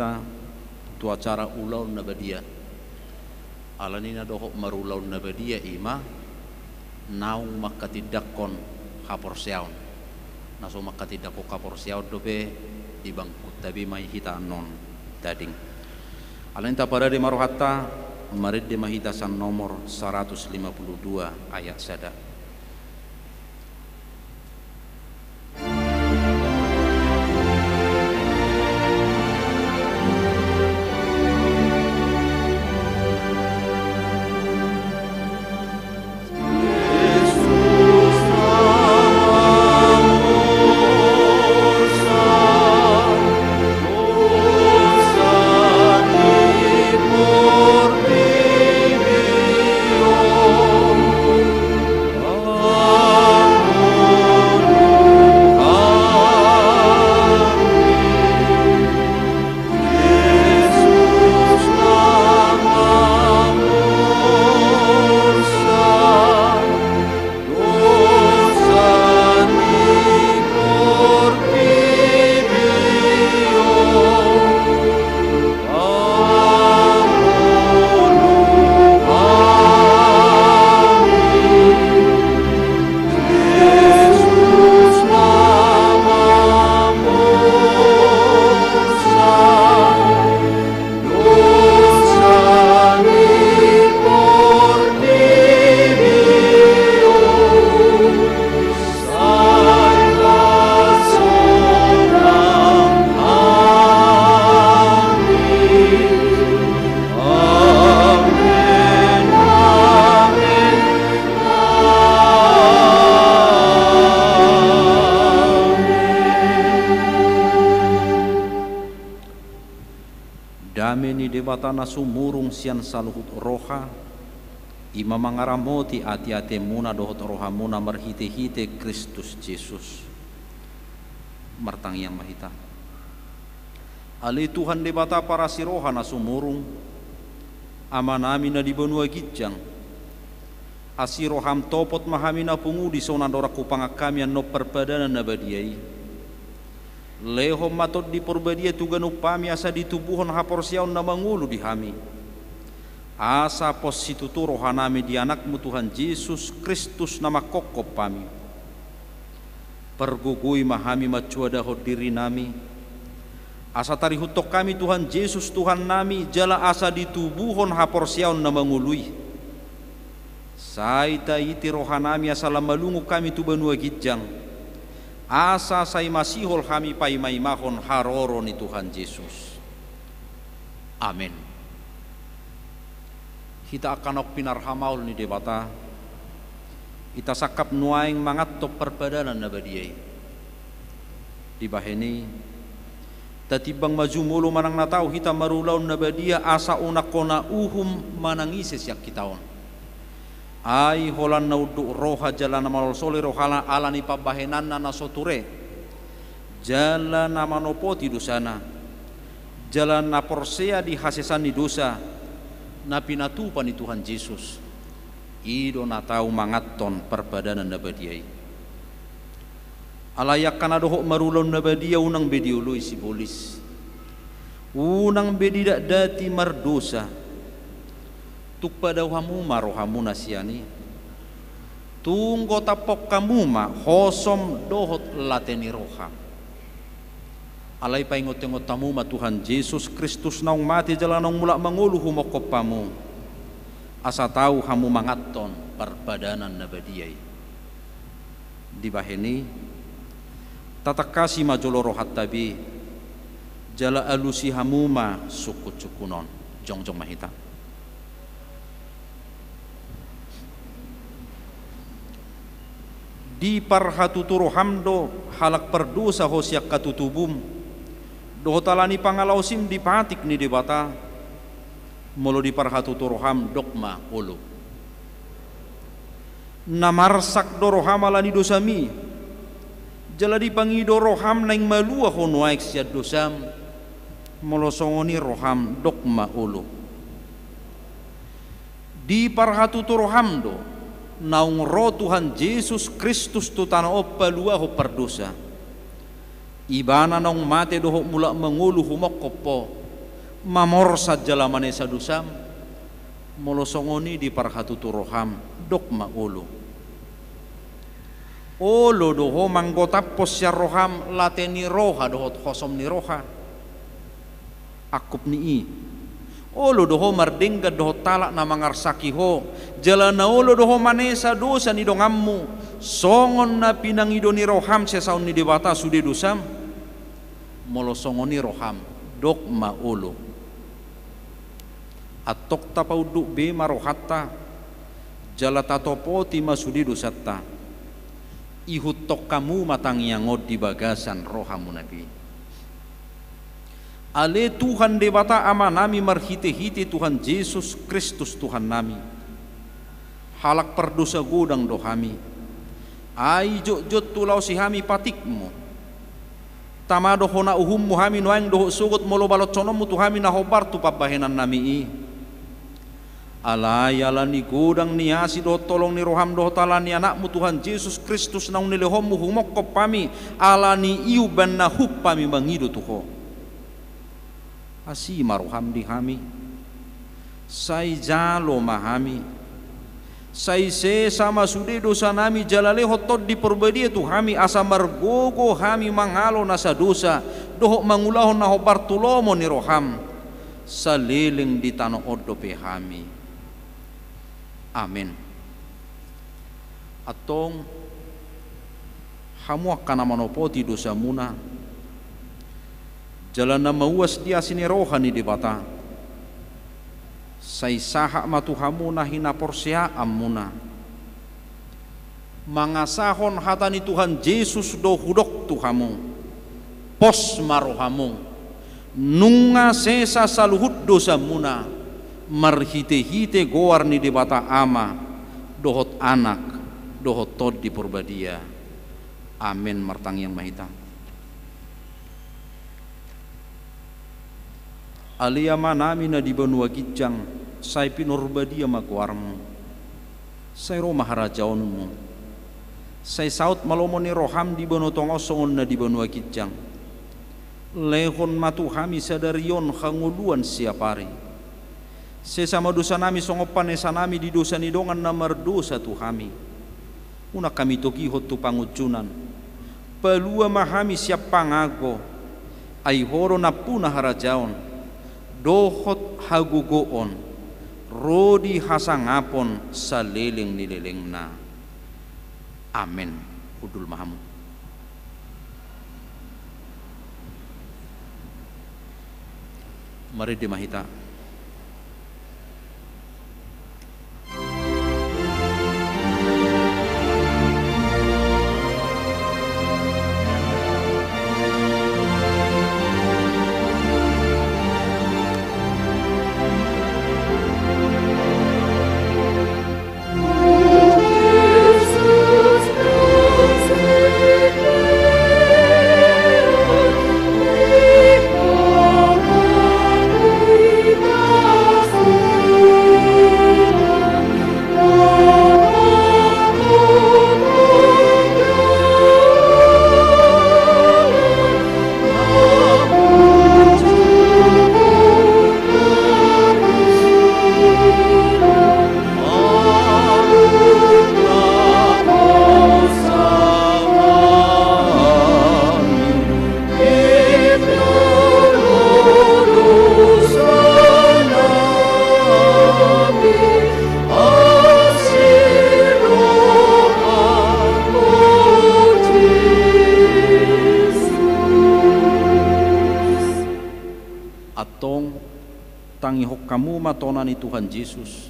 mahita tu acara ulau nabadia alanina dohok marulau nabadia ima naung makatidakon haporseaon naso makatidako kaporseaon dobe di bangku tabi mai hita non dading alanita pada de marohata marid de mahita san nomor 152 ayat sada. Dameni debatana sumurung sian saluhut roha ima mangaramoti ati-ati muna dohot roha muna marhite-hite Kristus Yesus martang yang mahita ali Tuhan debata para siroha na sumurung amanami na di benua gijang asiroham topot mahami na pungudi sona dora kupangakamian no perpadanan na badiai leho matot di porbadia tugan upami asa ditubuhon haporsiaon na mangulu di hami asa positutu rohanami di anakmu Tuhan Yesus Kristus nama kokop pami pergugui mahami macuadaho diri nami asa tarihutok kami Tuhan Yesus Tuhan nami jala asa ditubuhon haporsiaon na mangului saita iti rohanami asa lamalungu kami tu benua gijang asa say masihol kami paimaimahon haroro ni Tuhan Yesus. Amin. Kita akan ok pinarhamaul ni debata. Ita sakap nuaing mangatop perbadanan na badiay. Di baheni tatibang maju mulu manang natau kita marulaw na badia asa una kona uhum manangises yak kitaon. Ai holan naudu roha jalan nama soli rohala alani pabahenan na soture jalan nama nopoti dosana jalan na porsea di hasesan di dosa na pinatupan ni Tuhan Yesus ido na tau mangaton perbadanan na badiay alayak kana dohok marulon na badia unang bediului si bolis unang bedidak dati mardosa tuk pada hamuma rohamu nasiani tunggo tapok kamuma hosom dohot lateni roha alai paingot-ingot tamuma Tuhan Yesus Kristus naung mati jalanong mulak mangulu humokopamu asa tahu hamu mangaton perbadanan nabadiyai di baheni tatakasi majolo rohat tabi jala alusi hamuma suku cukunon jongjong mahita di parhatuturo hamdo halak perdosa hosyak katutubum dohotalani pangalausim di patik ni debata molo di parhatuturo ham dokma ulu namarsak doroham alani dosami jala di pangido roham naing malua honuaik siad dosam molo songoni roham dokma ulu di parhatuturo hamdo naung roh Tuhan Yesus Kristus tu tanah oppa lua ho perdosa ibana naung mate doho mulak mengulu humok kopo mamorsa jalamane sadusam molosongoni di parhatutu roham dok maulu olo doho manggotapos ya roham lateni roha dohot khosom ni roha akup ni olo doho mardengga doho talak na mangarsaki ho jalana olo doho manesa dosa ni dongammu songon na pinangido ni roham sesaun ni debata sude dosam molosongoni roham dok maulu atok tapaudu be marohatta jalatatopo tima sudi dosatta ihut tok kamu matang yang di bagasan rohamu nabi ale Tuhan debata ama nami marhite-hite Tuhan Yesus Kristus Tuhan nami halak perdosa godang dohami ai jot tulau sihami patikmu tamado hona uhum muhami noang doho sugut molo balot sonomu tuhami nahobar tu pabahenan nami i alayala ni godang niasi doho tolong ni roham doho talani anakmu Tuhan Yesus Kristus naung nilehomu humok kopami alani iu banna hupami mangido tuho asi maroham dihami sai jalo mahami sai se sama sude dosa nami jalale hotod di perbadia tu hami asa margogo hami mangalo nasa dosa doho mangulahon na hobar tulomo ni roham saliling di tanah odope hami amin atong hamu akan manopoti dosa muna jalan na mauas dia sini rohani di bata sai saha matuhamu na hinaporsea amuna mangasahon hatani Tuhan Yesus do hudok tuhamu pos marohamu nunga sesa saluhut dosa muna marhite-hite goar ni debata ama dohot anak dohot tod di purbadia amin martang yang mahita aliyama nami na di benua kijang sai pinurbadia makuarmu sai roma harajaonmu sai saut malomoni roham di benua tongosongon na di benua kijang lehon matuhami sadarion hanguluan siapari sesama dosa nami songopan esa nami di dosa nidongan namar dosa tuhami una kami toki hotu pangucunan pelua mahami siap pangago ai horo napuna harajaon dohot hagugoon rodi hasangapon saliling nililingna amin udul mahamu mari dimahita kamu matonani Tuhan Yesus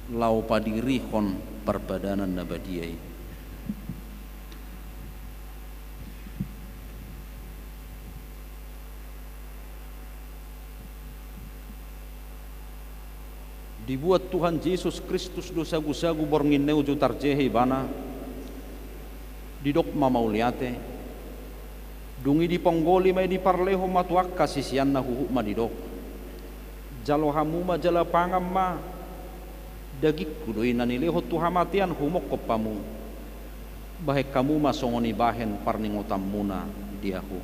lau padirihon perbadanan nabadiai dibuat Tuhan Yesus Kristus dosa-gusagu borngineu jutarjehe bana didok mamauliate dungi di ponggoli mai di parleho matuak kasisian na huhu madidok jalo hamu ma jala pangam ma dagik kudoi nanileho tuhamatian humok kopamu bahek kamu ma songoni bahen parningotam muna diahu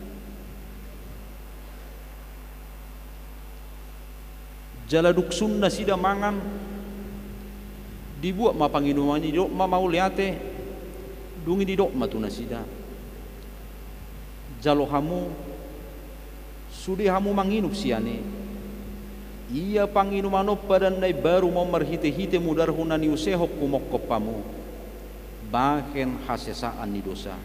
Jaladuk sunna sida mangan dibuat ma panginuman di dok ma mau liate dungi di dok ma tuna sida. Jalo hamu sudi hamu manginup siane. Ia panginuman padan nai baru mau merhite-hite mudar hunani usehok kumok kopamu. Bahen hasesaan ni dosa.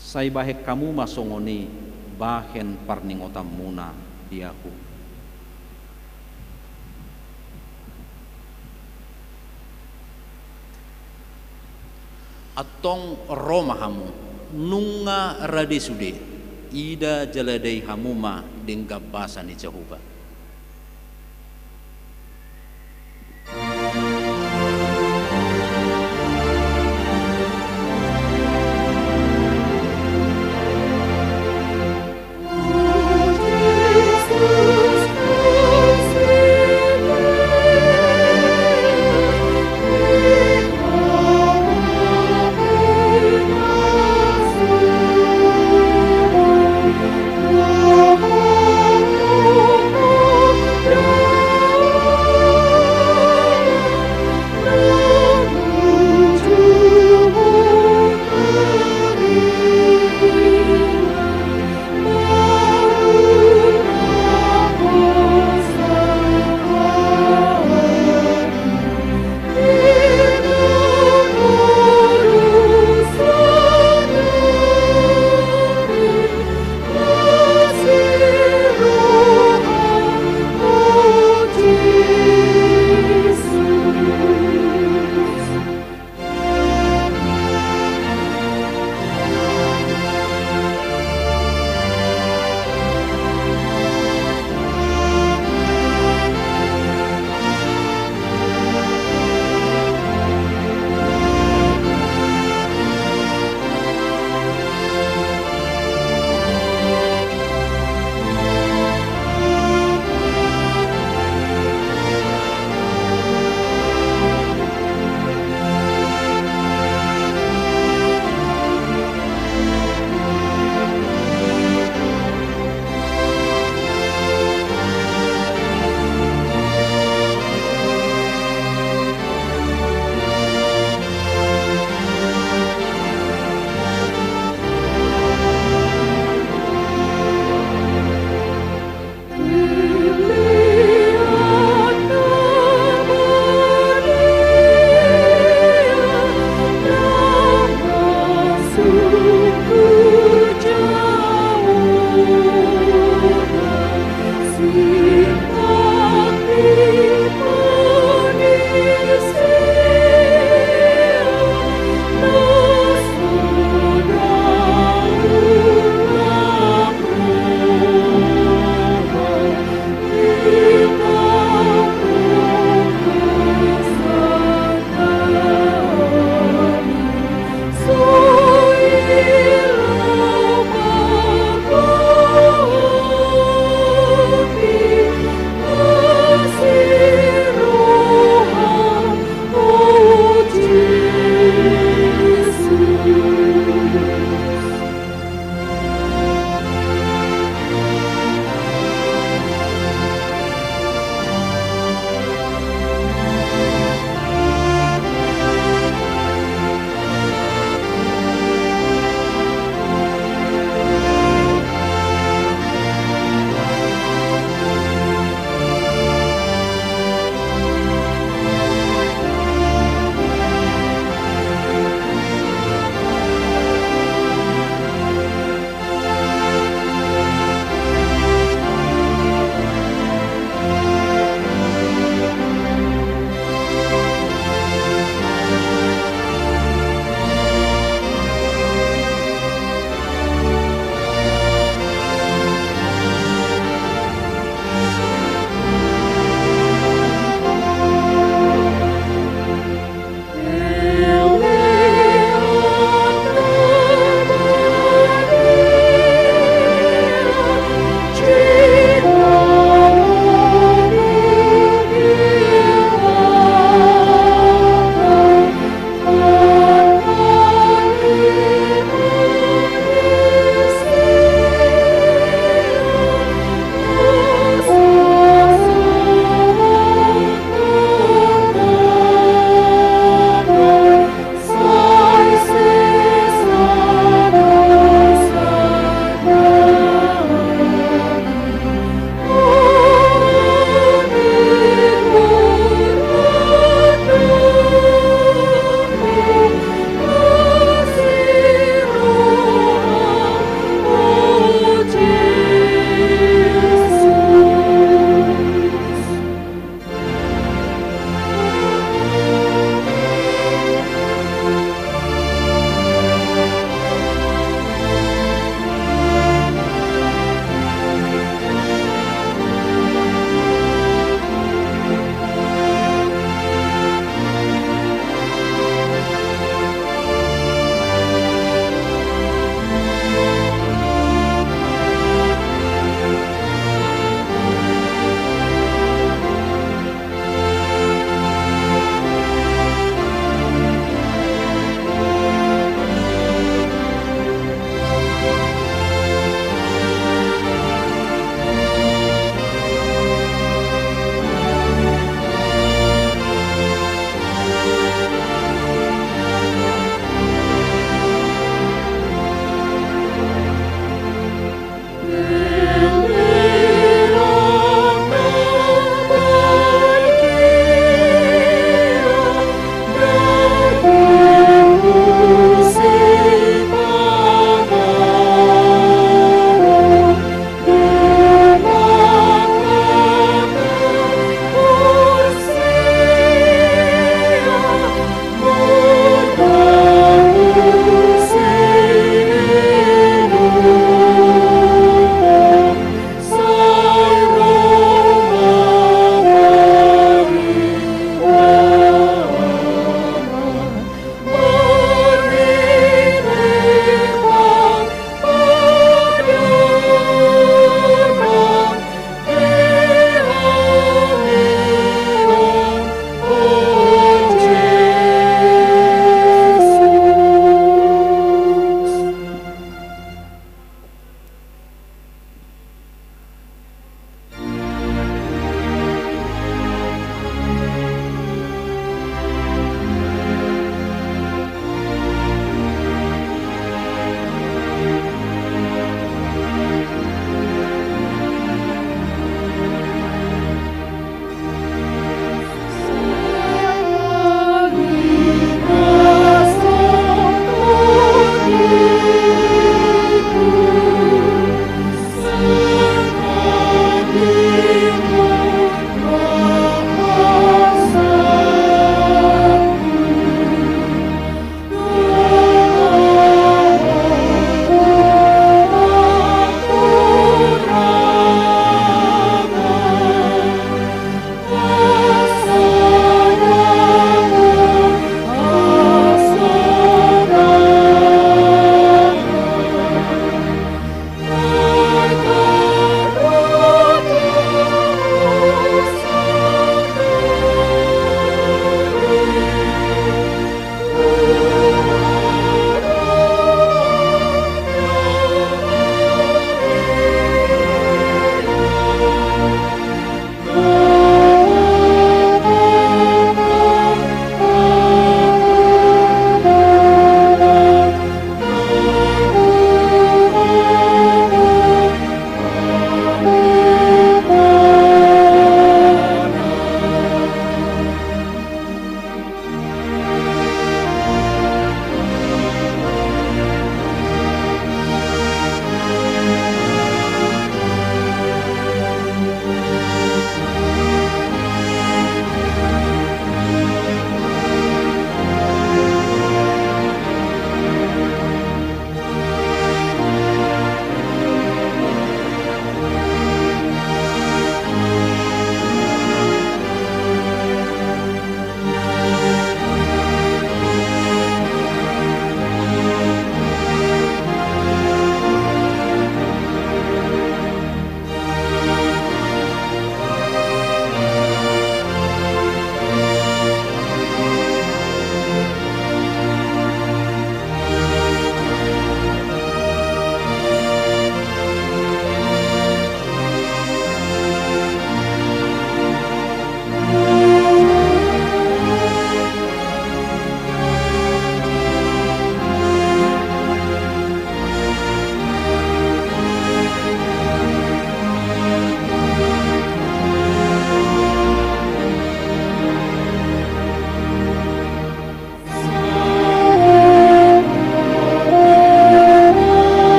Sai bahek kamu masongoni bahen parningotam muna diaku. Atong Roma hamu nunga rade sude ida jaladai hamuma dengga basa ni Jehovah. Oh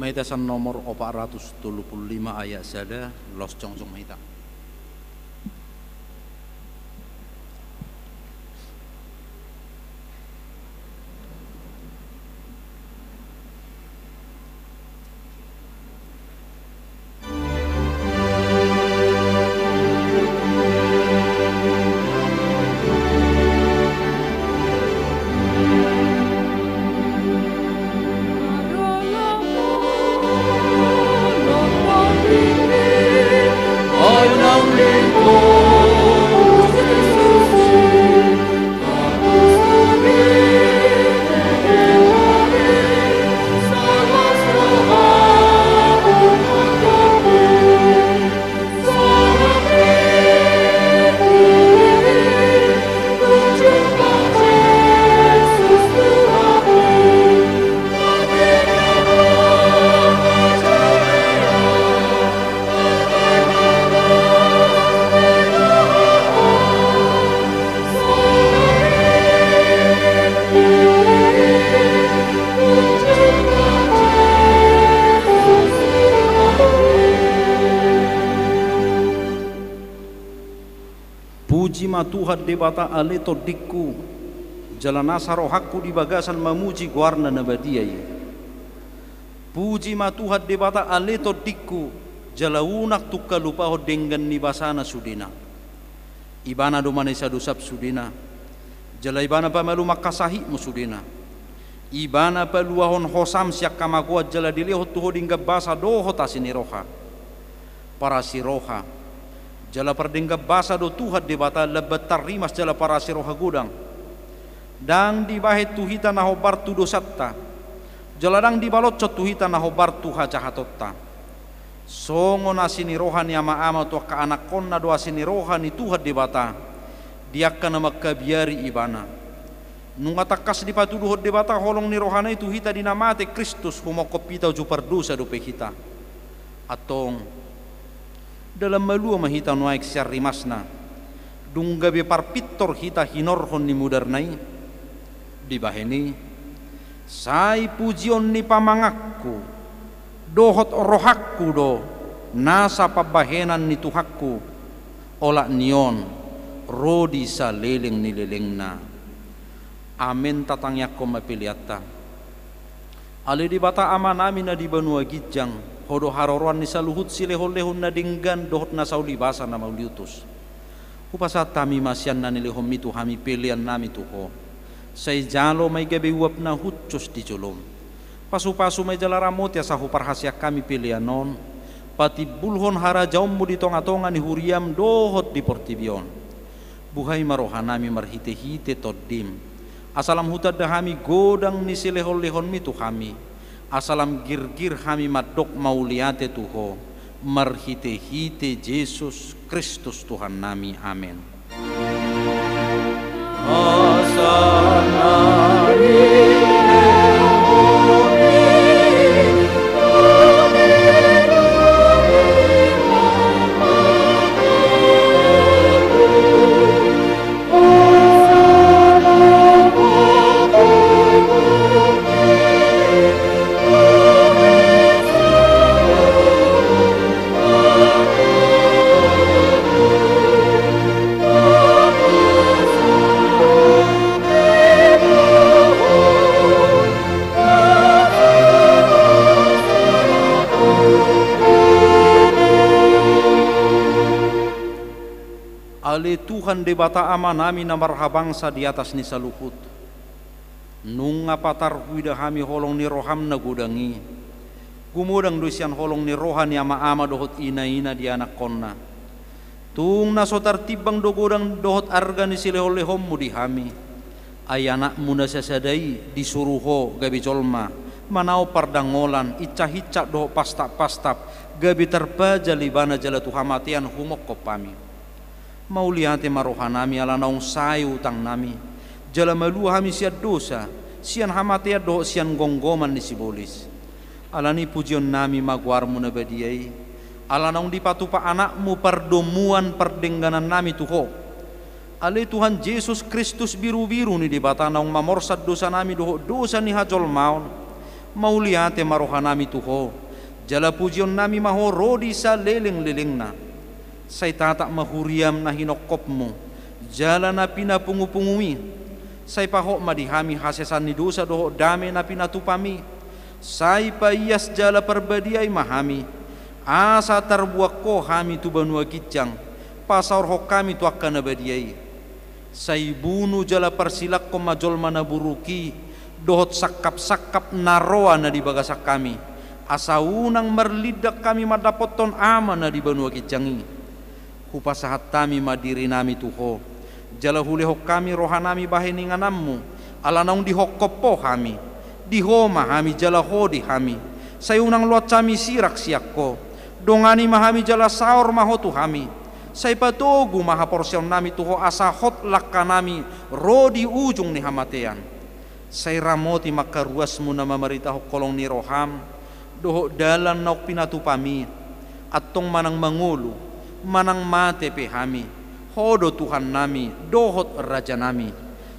Mahitasan nomor 435 ayat sada los cong mahita. Puji ma Tuhan debata aleto dikku jalanasa rohakku di bagasan memuji guarna nabadiai. Puji ma Tuhan debata aleto dikku jalaunak tukka lupaho dengan nibasana sudina. Ibana do manesa dosap sudina. Jala ibana pamalu makasahi musudina. Ibana paluahon hosam siak kamakuat jala dilehot tuho dingga basa doho tasini roha. Para si roha jala perdengga basa do Tuhan debata lebat tarimas jala para si roha gudang. Dang di bahit tuhita naho bartu dosatta. Jala dang di balotcot tuhita naho bartu hajahatotta. Songo nasini rohani ama tu ka anak konna doa sini rohani Tuhan debata. Dia kana makabiari ibana. Nung atakas di patuduhot debata holong ni rohana itu hita dinamate Kristus humokopita uju perdosa do hita. Atong dalam malua mahita nuaik siar rimasna dunggabe parpitor hita hinorhon ni mudarnai di baheni sai pujion ni pamangakku dohot rohakku do nasa pabahenan ni tuhakku olak nion rodi sa leleng ni lelengna. Amin tatangyak ko mapiliata ali di bata amanami na di banua gijang hodo haroroan ni saluhut silehon-lehon na dinggan dohot na sauli basa na mauliutus. Kupasa tami masyan na nilehom itu hami pilihan nami tuho. Say jalo may gabi uap na hutsos di julom. Pasu-pasu may jalaramot ya sahu parhasya kami pilihan non. Pati bulhon harajaom mo di tonga-tonga ni huriam dohot di portibion. Buhay marohan nami marhite-hite toddim. Asalam hutad dahami godang ni silehon-lehon mitu kami. Asalam gir-gir hami madok mauliate tuho marhite-hite Yesus Kristus Tuhan nami. Amin. Ale Tuhan debata ama nami na marhabangsa di atas ni saluhut. Nung apatar huida hami holong ni roham na gudangi. Gumudang dusian holong ni rohan ni ama-ama dohot ina-ina di anak konna. Tung nasotar tibang do gudang dohot arga ni silehol-lehom mu di hami. Ay anak mu na sasadai disuruho gabi jolma. Manau pardangolan icah-icah doho pastap-pastap gabi terbaja libana jala tuhamatian humok kopami. Mauliate marohanami ala naung sayu utang nami jala malu hami siad dosa sian hamatea do sian gonggoman ni sibolis alani pujion nami maguarmu na badiai ala naung dipatupa anakmu perdomuan perdengganan nami tuho ale Tuhan Yesus Kristus biru-biru ni dibata naung mamorsat dosa nami doho dosa ni hajol maun mauliate marohanami tuho, jala pujion nami mahorodi sa leleng-leleng na. Say tatak mahuriam na hinokopmo, jala na pinapungu-pungumi. Say paho madihami hasesan ni dosa doho dame na pinatupami. Say paiyas jala perbadiay mahami, asa terbuak ko hami tu banua kicang, pasar ho kami tu akan nabadiay. Say bunu jala persilak ko majol manaburuki, dohot sakap-sakap naroa na di bagasak kami, asa unang merlidak kami madapoton ama na di banua kicangi. Hupasahat kami madiri nami tuho, jala hulehok kami rohanami baheninganammu, alanaung dihokkopo kami, diho mahami jala hodi kami, say unang luat kami sirak siakko, dongani mahami jala saur mahotu kami, say patogu maha porsyon nami tuho asa hot lakka nami rodi ujung ni hamatean. Say ramoti makaruasmu na mamaritaho kolong ni roham, doho dalan nauk pinatupami, atong manang mangulu, manang mate pehami, hodo Tuhan nami, dohot raja nami.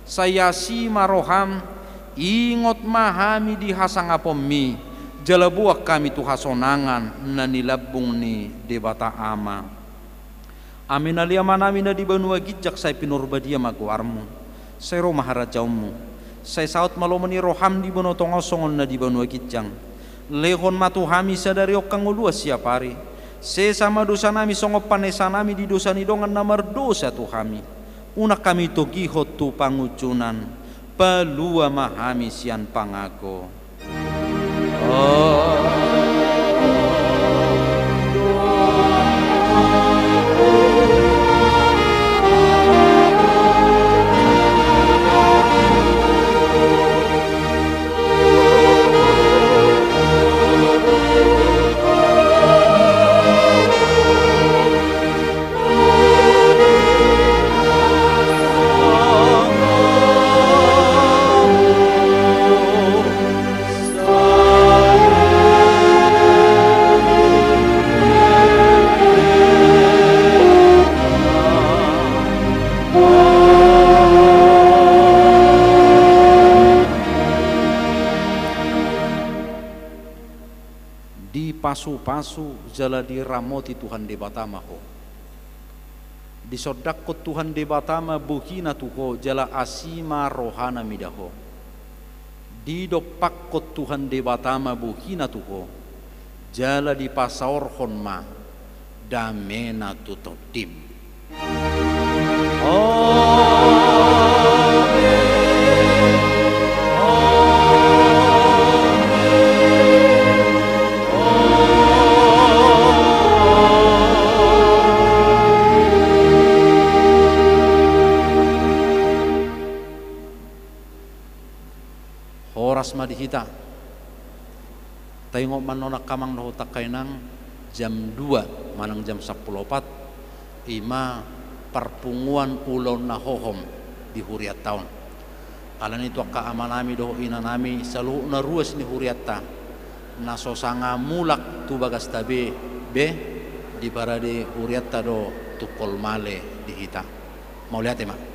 Saya si maroham, ingot mahami di hasangapomi, jalabuak kami tu hasonangan na nilabung ni debata ama. Amin aliaman nami na di banua gijak say pinurbadia maguarmu, say romaharajamu. Say saut malomani roham di bono tongosongon na di banua kijang. Lehon matuhami sadari okang ulua siapari. Se sama dosa nami songop panesa nami di dosa ni dongan namar dosa tuhami. Unak kami togihot tu pangucunan, palua mahami sian pangako. Pasu-pasu jala diramoti Tuhan debatama ho, disodakot Tuhan debatama buhina tuho jala asima rohana midaho, didopakot Tuhan debatama buhina tuho jala di pasaor honma damena tutodim. Horas madihita tayong manonak kamang nahutak kainang jam 2 manang jam 10:04 ima perpunguan ulon na hohom di huriat taon alan itu ka amanami doho ina nami salu na ruas ni huriat ta naso sanga mulak tu bagas tabe be di parade huriat ta do tukol male dihita mau lihat ya mak.